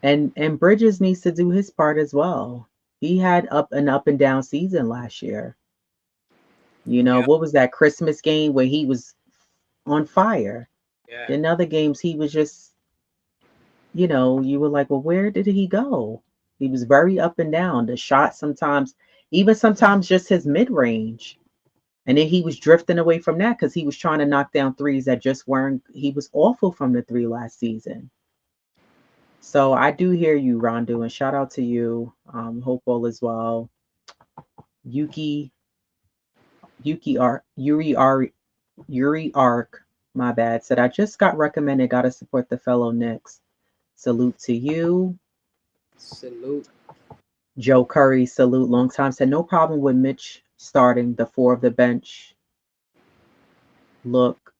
And Bridges needs to do his part as well. He had up and down season last year. yeah, What was that Christmas game where he was on fire? yeah, In other games, he was just, you were like, well, where did he go? He was very up and down. The shot sometimes, even sometimes just his mid range. And then he was drifting away from that because he was trying to knock down threes that just weren't, he was awful from the 3 last season. So I do hear you, Rondo, and shout out to you. Hope all is well. Yuki, Yuri Ark, my bad, said, I just got recommended, gotta support the fellow Knicks. Salute to you. salute. Joe Curry, salute. Long time said, no problem with Mitch starting the 4 of the bench. Look,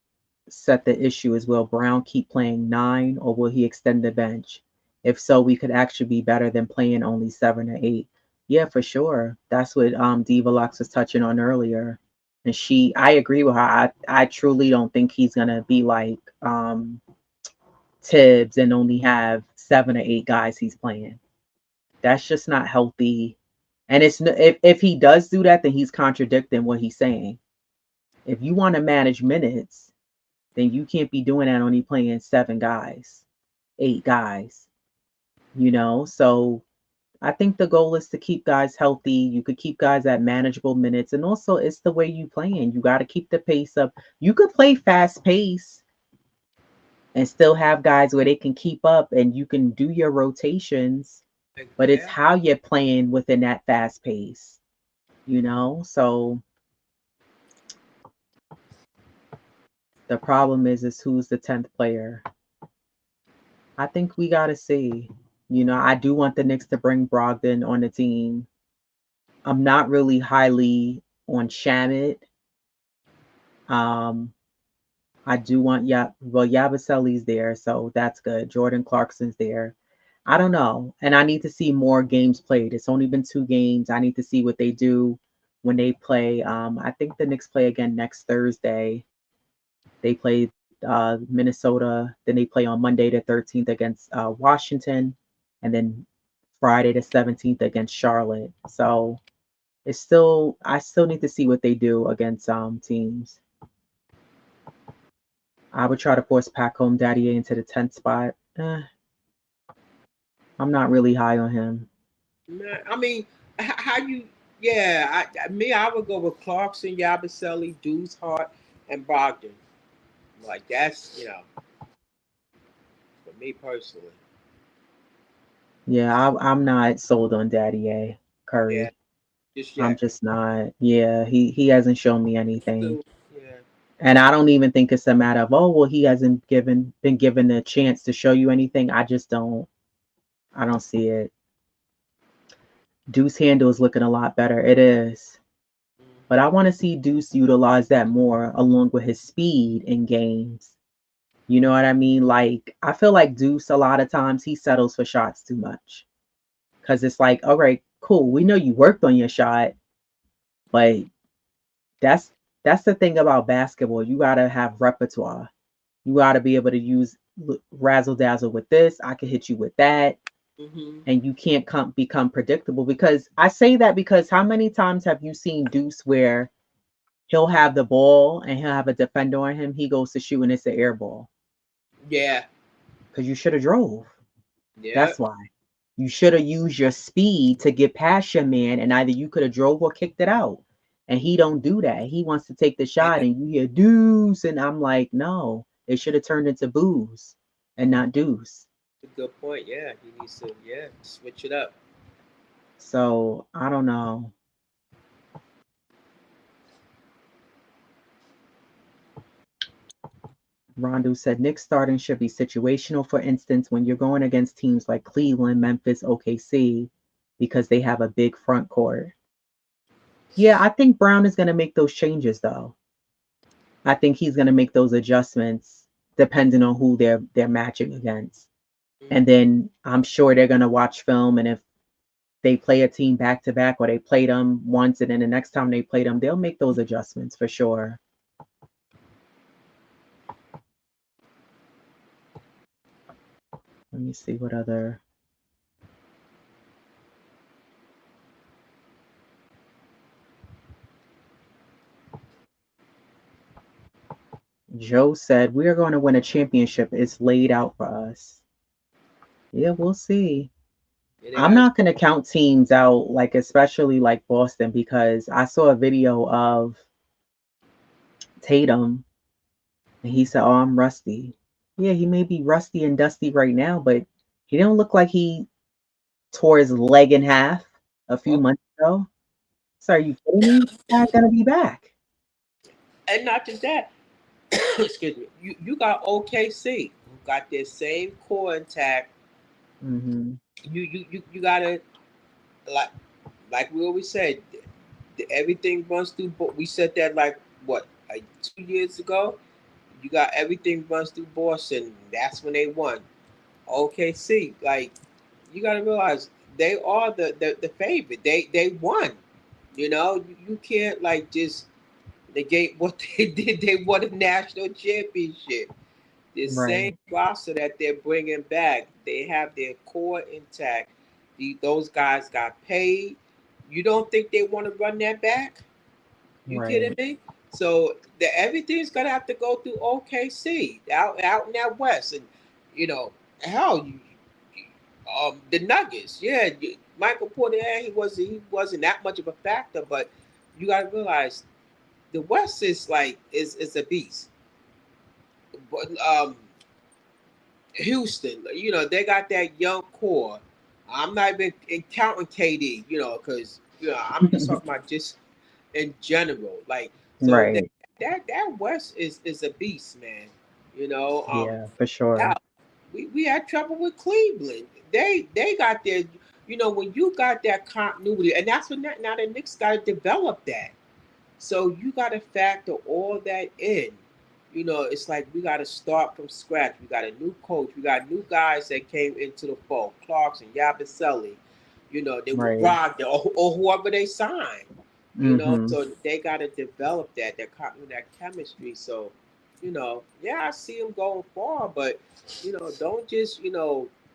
set the issue is will Brown keep playing 9 or will he extend the bench? If so, we could actually be better than playing only 7 or 8. Yeah, for sure. That's what Diva Lux was touching on earlier. And I agree with her. I truly don't think he's gonna be like Tibbs and only have 7 or 8 guys he's playing. That's just not healthy. And if he does do that, then he's contradicting what he's saying. If you want to manage minutes, then you can't be doing that only playing 7 guys, 8 guys. So I think the goal is to keep guys healthy. You could keep guys at manageable minutes, and also it's the way you playing. You got to keep the pace up. You could play fast pace and still have guys where they can keep up, and you can do your rotations. But it's Yeah, how you're playing within that fast pace. So the problem is who's the 10th player. I think we got to see. I do want the Knicks to bring Brogdon on the team. I'm not really highly on Shamit. Um, I do want Yabusele's there, so that's good. Jordan Clarkson's there. I don't know, and I need to see more games played. It's only been 2 games. I need to see what they do when they play. I think the Knicks play again next Thursday. They play Minnesota. Then they play on Monday the 13th against Washington, and then Friday the 17th against Charlotte. So I still need to see what they do against teams. I would try to force Pac Home Daddy into the 10th spot. I'm not really high on him. Man, I mean, how you? Yeah, I would go with Clarkson, Yabusele, Deuce Hart, and Brogdon. Like that's. me personally. Yeah, I'm not sold on Daddy A. Yeah, Curry. just I'm yet. just not. Yeah, he hasn't shown me anything. Still, yeah. And I don't even think it's a matter of, oh, well, he hasn't been given a chance to show you anything. I don't see it. Deuce handle is looking a lot better. It is. But I want to see Deuce utilize that more along with his speed in games. You know what I mean? Like, I feel like Deuce, a lot of times, he settles for shots too much. Because it's like, all right, cool. We know you worked on your shot, but that's that's the thing about basketball. You got to have repertoire. You got to be able to use razzle dazzle with this. I can hit you with that. Mm-hmm. And you can't become predictable. Because I say that because how many times have you seen Deuce where he'll have the ball and he'll have a defender on him? He goes to shoot and it's an air ball. Yeah. Because you should have drove. Yeah. That's why. You should have used your speed to get past your man, and either you could have drove or kicked it out. And he don't do that. He wants to take the shot, Yeah. and you hear deuce, and I'm like, no, it should have turned into booze and not deuce. A good point. Yeah, he needs to switch it up. So I don't know. Rondo said Knicks starting should be situational. For instance, when you're going against teams like Cleveland, Memphis, OKC, because they have a big front court. Yeah, I think Brown is going to make those changes, though. I think he's going to make those adjustments depending on who they're matching against. And Mm-hmm. then I'm sure they're going to watch film, and if they play a team back to back or they play them once and then the next time they play them, they'll make those adjustments for sure. Let me see what other. Joe said, we are going to win a championship. It's laid out for us. Yeah, we'll see. Yeah, they I'm got. not going to count teams out, like especially like Boston, because I saw a video of Tatum and he said, oh, I'm rusty. Yeah, he may be rusty and dusty right now, but he don't look like he tore his leg in half a few Oh, months ago. So are you kidding me? Guy's gonna be back. and not just that. Excuse me. You got OKC who got their same core intact. Mm-hmm. You gotta like we always said. Everything runs through. We said that like what, like 2 years ago. You got everything runs through Boston. That's when they won. OKC, like you got to realize they are the favorite. They won. You can't like just negate what they did. They won a national championship. The same Right, roster that they're bringing back, they have their core intact. Those guys got paid. You don't think they want to run that back? You kidding right. me? So everything's gonna have to go through OKC out in that West, and you know, hell, the Nuggets. Yeah, Michael Porter. Yeah, he wasn't that much of a factor, but you got to realize the West is like is a beast. But Houston, they got that young core. I'm not even counting KD, because I'm just talking about just in general. Like, so that Right. that West is a beast, man. You know, Yeah, for yeah, sure. we had trouble with Cleveland. They got their, when you got that continuity, and that's what now the Knicks got to develop that. So you got to factor all that in. It's like we got to start from scratch. We got a new coach. We got new guys that came into the fold. Clarkson, Yabusele, they were Right. Brogdon or whoever they signed. Mm-hmm. So they got to develop that chemistry. So, yeah, I see them going far, but don't just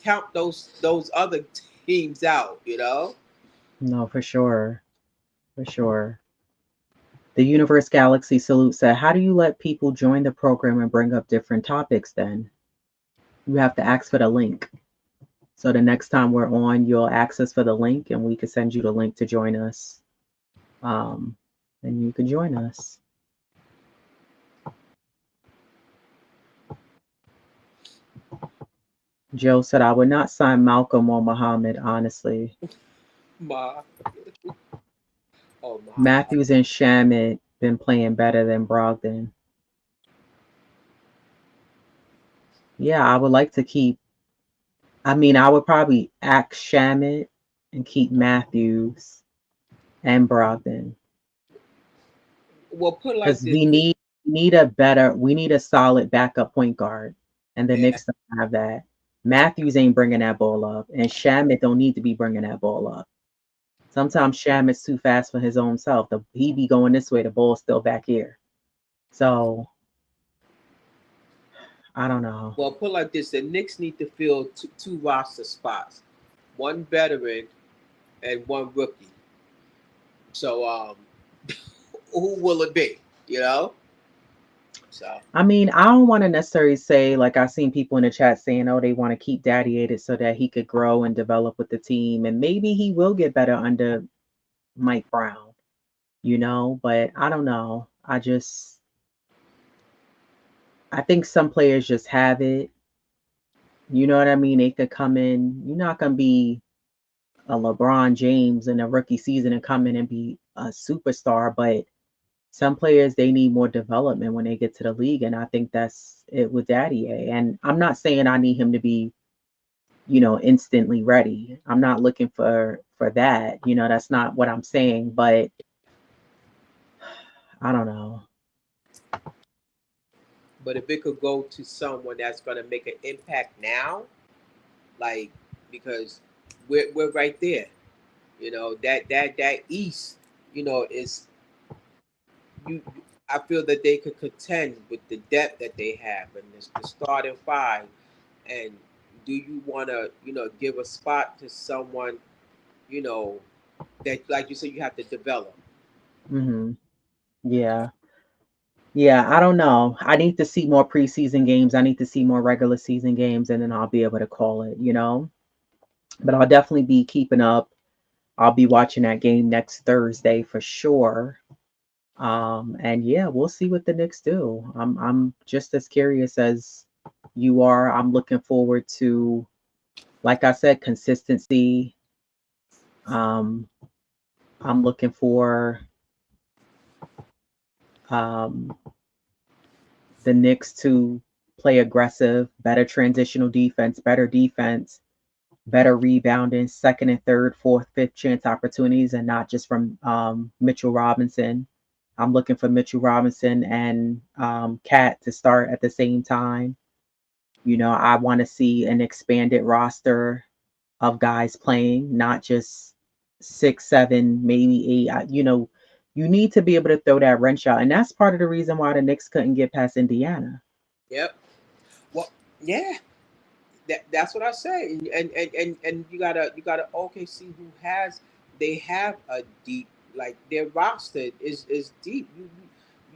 count those other teams out. No, for sure. For sure. The Universe Galaxy Salute said, how do you let people join the program and bring up different topics then? You have to ask for the link. So the next time we're on, you'll ask us for the link and we can send you the link to join us. Um, and you can join us. Joe said, I would not sign Malcolm or Muhammad, honestly. Ma. Oh my. Matthews and Shamit been playing better than Brogdon. Yeah, I would like to keep. I mean, I would probably axe Shamit and keep Matthews and Brogdon Well, put it like because this. we need a solid backup point guard, and the Yeah. Knicks don't have that. Matthews ain't bringing that ball up, and Shamit don't need to be bringing that ball up. Sometimes Shamit's too fast for his own self. He be going this way, the ball's still back here. So I don't know. Well, put it like this: the Knicks need to fill two roster spots, one veteran and one rookie. So, who will it be? You know. So. I mean, I don't want to necessarily say like I've seen people in the chat saying, "Oh, they want to keep Daddy Aided so that he could grow and develop with the team, and maybe he will get better under Mike Brown." But I don't know. I think some players just have it. You know what I mean? They could come in. You're not gonna be a LeBron James in a rookie season and come in and be a superstar, but some players they need more development when they get to the league, and I think that's it with Daddy A. And I'm not saying I need him to be, instantly ready. I'm not looking for that. That's not what I'm saying, but I don't know. But if it could go to someone that's going to make an impact now, like because we're right there, that East, is you. I feel that they could contend with the depth that they have and the starting five. And do you want to, give a spot to someone, you know, that like you said you have to develop? Hmm. Yeah. Yeah, I don't know. I need to see more preseason games. I need to see more regular season games, and then I'll be able to call it. But I'll definitely be keeping up. I'll be watching that game next Thursday for sure. And yeah, we'll see what the Knicks do. I'm just as curious as you are. I'm looking forward to, like I said, consistency. Um, I'm looking for um, the Knicks to play aggressive, better transitional defense, better rebounding, second and third, fourth, fifth chance opportunities, and not just from Mitchell Robinson. I'm looking for Mitchell Robinson and Cat to start at the same time. I want to see an expanded roster of guys playing, not just six, seven, maybe eight. You need to be able to throw that wrench out. And that's part of the reason why the Knicks couldn't get past Indiana. Yep. Well, yeah. That's what I say. And you gotta okay see who they have a deep, like their roster is deep.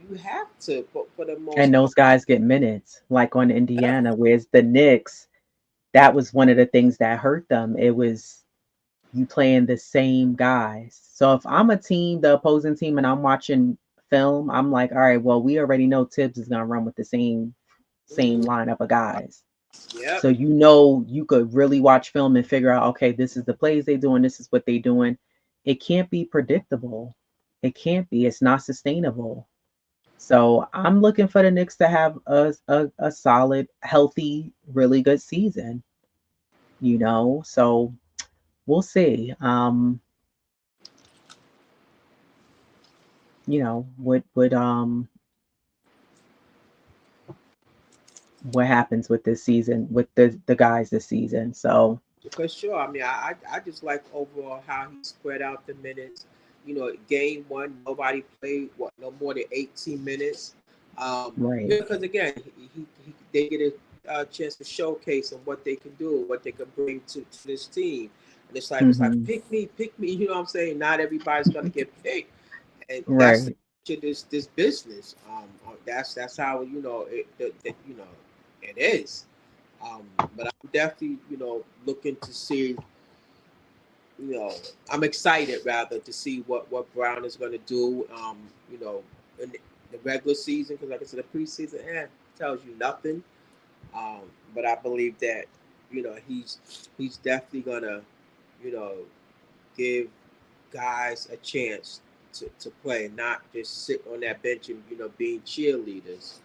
You have to for the And most part. those guys get minutes, like on Indiana, whereas the Knicks, that was one of the things that hurt them. It was you playing the same guys. So if I'm a team, the opposing team, and I'm watching film, I'm like, all right, well, we already know Tibbs is gonna run with the same Mhm. lineup of guys. Yep. So you could really watch film and figure out, okay, this is the plays they doing, this is what they doing. It can't be predictable. It can't be. It's not sustainable. So I'm looking for the Knicks to have a solid, healthy, really good season. So we'll see. What happens with this season with the guys this season. So For sure. I mean, I just like overall how he spread out the minutes. Game one, nobody played no more than 18 minutes. right. Because again, they get a chance to showcase on what they can do, what they can bring to this team. And it's like Hmm. pick me. You know what I'm saying? Not everybody's gonna get picked, and that's the Right. this business. That's how it is. Um, but I'm definitely, looking to see, you know, I'm excited rather to see what Brown is going to do, in the regular season, because like I said, the preseason tells you nothing. But I believe that, he's definitely gonna, you know, give guys a chance to play, not just sit on that bench and being cheerleaders.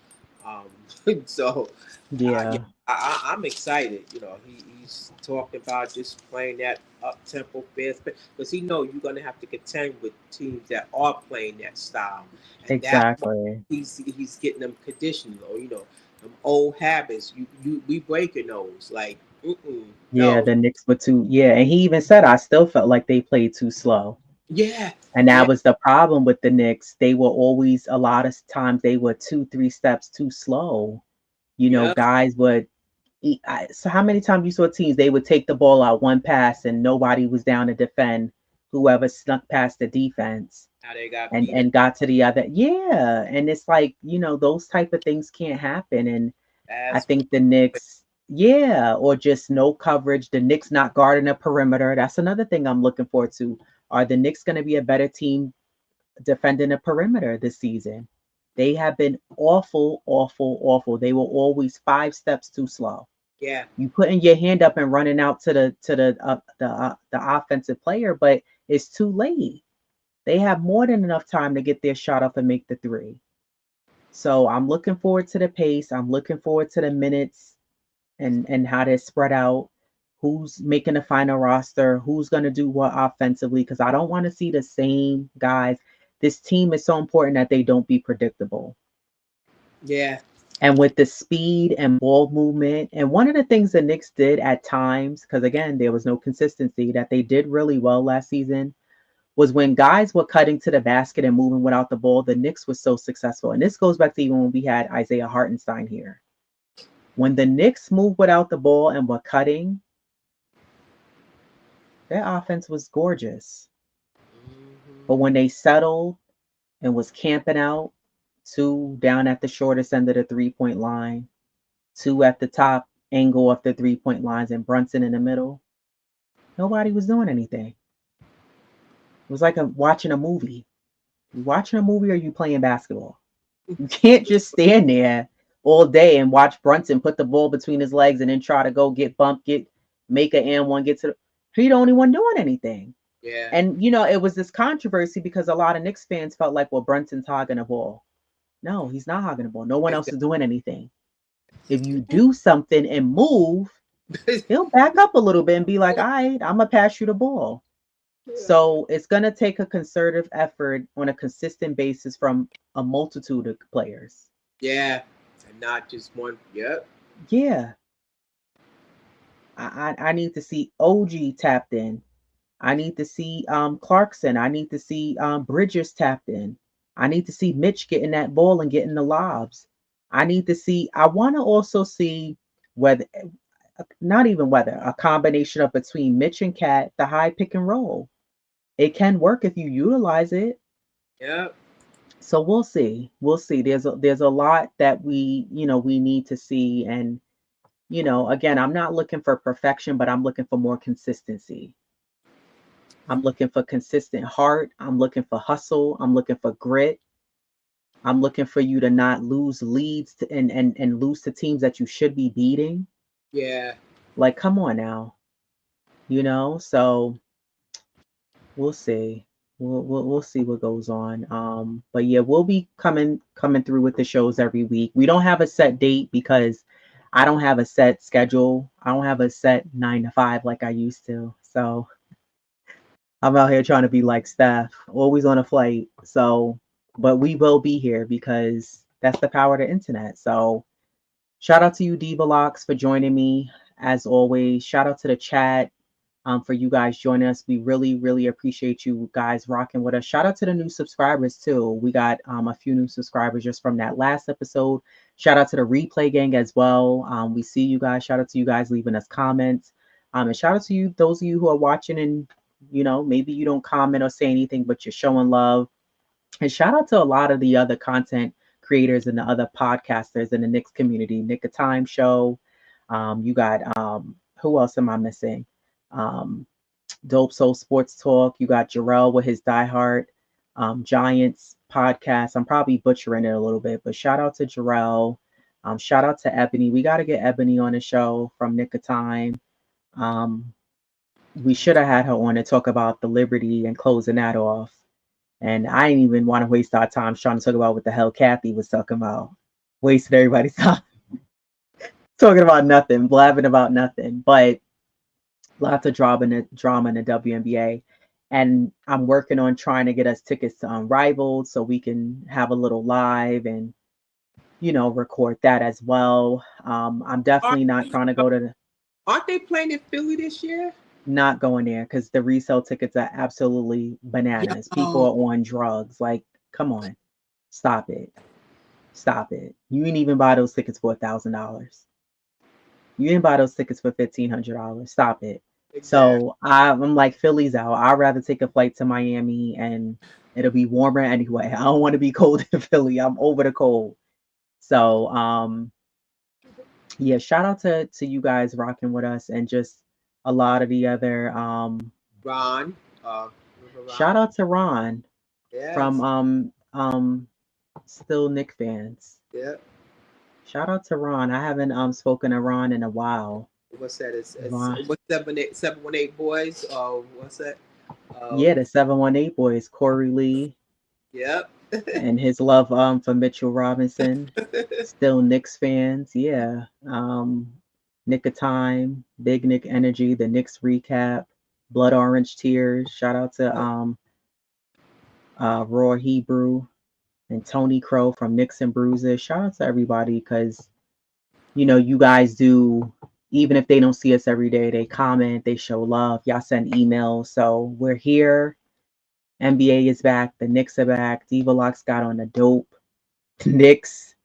So yeah, Yeah, I'm excited. He's talking about just playing that up tempo fast because he know you're gonna have to contend with teams that are playing that style, and that's why exactly. he's getting them conditioned. Or them old habits. We breaking those like Yeah, no, the Knicks were too. Yeah, and he even said I still felt like they played too slow. yeah, And yeah, that was the problem with the Knicks. They were always a lot of times they were 2, 3 steps too slow. yeah, Guys would. So how many times you saw teams they would take the ball out one pass and nobody was down to defend whoever snuck past the defense how they got and beat up got to the other. Yeah, and it's like those type of things can't happen. And I as think the Knicks, yeah, or just no coverage. The Knicks not guarding the perimeter. That's another thing I'm looking forward to. Are the Knicks going to be a better team defending the perimeter this season? They have been awful, awful, awful. They were always 5 steps too slow. yeah, You putting your hand up and running out to the offensive player, but it's too late. They have more than enough time to get their shot up and make the three. So I'm looking forward to the pace. I'm looking forward to the minutes and how they're spread out. Who's making the final roster? Who's going to do what offensively? Because I don't want to see the same guys. This team is so important that they don't be predictable. yeah, And with the speed and ball movement, and one of the things the Knicks did at times, because again, there was no consistency, that they did really well last season, was when guys were cutting to the basket and moving without the ball, the Knicks was so successful. And this goes back to even when we had Isaiah Hartenstein here. When the Knicks moved without the ball and were cutting, their offense was gorgeous. But when they settled and was camping out, two down at the shortest end of the 3-point line, two at the top angle of the 3-point lines, and Brunson in the middle, nobody was doing anything. It was like watching a movie. You watching a movie or you playing basketball? You can't just stand there all day and watch Brunson put the ball between his legs and then try to go get bumped, make an and one, get to the. He the only one doing anything. yeah. And it was this controversy because a lot of Knicks fans felt like, well, Brunson's hogging the ball. No, he's not hogging the ball. No one else is doing anything. If you do something and move, he'll back up a little bit and be like, all right, I'm gonna pass you the ball. So it's gonna take a concerted effort on a consistent basis from a multitude of players. Yeah, and not just one. Yep. Yeah. I need to see OG tapped in. I need to see Clarkson. I need to see Bridges tapped in. I need to see Mitch getting that ball and getting the lobs. I want to also see whether, not even whether, a combination of between Mitch and Cat, the high pick and roll. It can work if you utilize it. Yep. So we'll see. We'll see. There's a lot that we need to see. And again, I'm not looking for perfection, but I'm looking for more consistency. I'm looking for consistent heart. I'm looking for hustle. I'm looking for grit. I'm looking for you to not lose leads and lose to teams that you should be beating. Yeah. Like, come on now, So we'll see. We'll see what goes on. But yeah, we'll be coming through with the shows every week. We don't have a set date because I don't have a set schedule. I don't have a set 9 to 5 like I used to. So I'm out here trying to be like Steph, always on a flight. So, but we will be here because that's the power of the internet. So, shout out to you, Diva for joining me as always. Shout out to the chat for you guys joining us. We really, really appreciate you guys rocking with us. Shout out to the new subscribers too. We got a few new subscribers just from that last episode. Shout out to the replay gang as well. We see you guys. Shout out to you guys leaving us comments. And shout out to you, those of you who are watching and maybe you don't comment or say anything, but you're showing love. And shout out to a lot of the other content creators and the other podcasters in the Knicks community. Nick of Time Show. You got who else am I missing? Um, Dope Soul Sports Talk. You got Jarrell with his Die Hard Giants podcast. I'm probably butchering it a little bit, but shout out to Jarrell. Shout out to Ebony. We got to get Ebony on the show from Nick of Time. We should have had her on to talk about the Liberty and closing that off. And I didn't even want to waste our time trying to talk about what the hell Kathy was talking about. Wasted everybody's time. Talking about nothing, blabbing about nothing. But lots of drama in the WNBA. And I'm working on trying to get us tickets to Unrivaled so we can have a little live and, record that as well. I'm definitely not trying to go to the... Aren't they playing in Philly this year? Not going there because the resale tickets are absolutely bananas. People are on drugs. Like, come on. Stop it. Stop it. You didn't even buy those tickets for $1,000. You didn't buy those tickets for $1,500. Stop it. Exactly. So I'm like, Philly's out. I'd rather take a flight to Miami and it'll be warmer anyway. I don't want to be cold in Philly. I'm over the cold. So yeah, shout out to you guys rocking with us and just a lot of the other Ron. Shout out to Ron. Yes. From Still Knicks fans. Yeah. Shout out to Ron. I haven't spoken to Ron in a while. What's that? It's what's 718 boys? What's that? Yeah, the 718 boys. Corey Lee. Yep. And his love for Mitchell Robinson. Still Knicks fans. Yeah. Nick of Time, Big Nick Energy, the Knicks recap, Blood Orange Tears. Shout out to Raw Hebrew and Tony Crow from Knicks and Bruises. Shout out to everybody because, you guys do, even if they don't see us every day, they comment, they show love, y'all send emails. So we're here. NBA is back. The Knicks are back. Diva Locks got on the dope. Knicks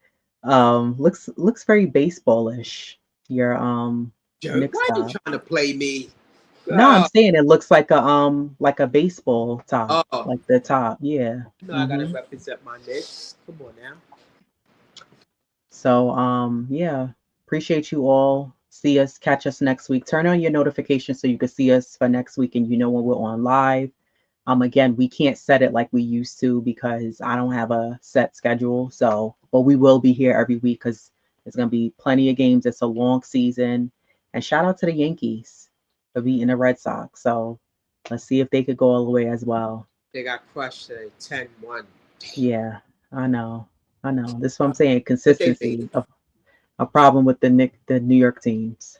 looks very baseballish. Your Knicks why are you trying to play me? No, I'm saying it looks like a baseball top, like the top. Yeah. No, I gotta represent my Knicks. Come on now. So yeah, appreciate you all. Catch us next week. Turn on your notifications so you can see us for next week and when we're on live. Again, we can't set it like we used to because I don't have a set schedule. So, but we will be here every week because there's gonna be plenty of games. It's a long season. And shout out to the Yankees for beating the Red Sox. So let's see if they could go all the way as well. They got crushed today, 10-1. Yeah, I know. This is what I'm saying. Consistency. A problem with the New York teams.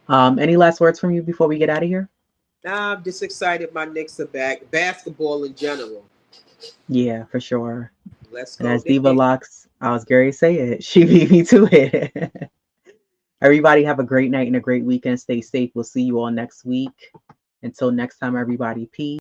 Any last words from you before we get out of here? Nah, I'm just excited my Knicks are back. Basketball in general. Yeah, for sure. Let's go. And as Diva Locks, I was going to say it. She beat me to it. Everybody have a great night and a great weekend. Stay safe. We'll see you all next week. Until next time, everybody, peace.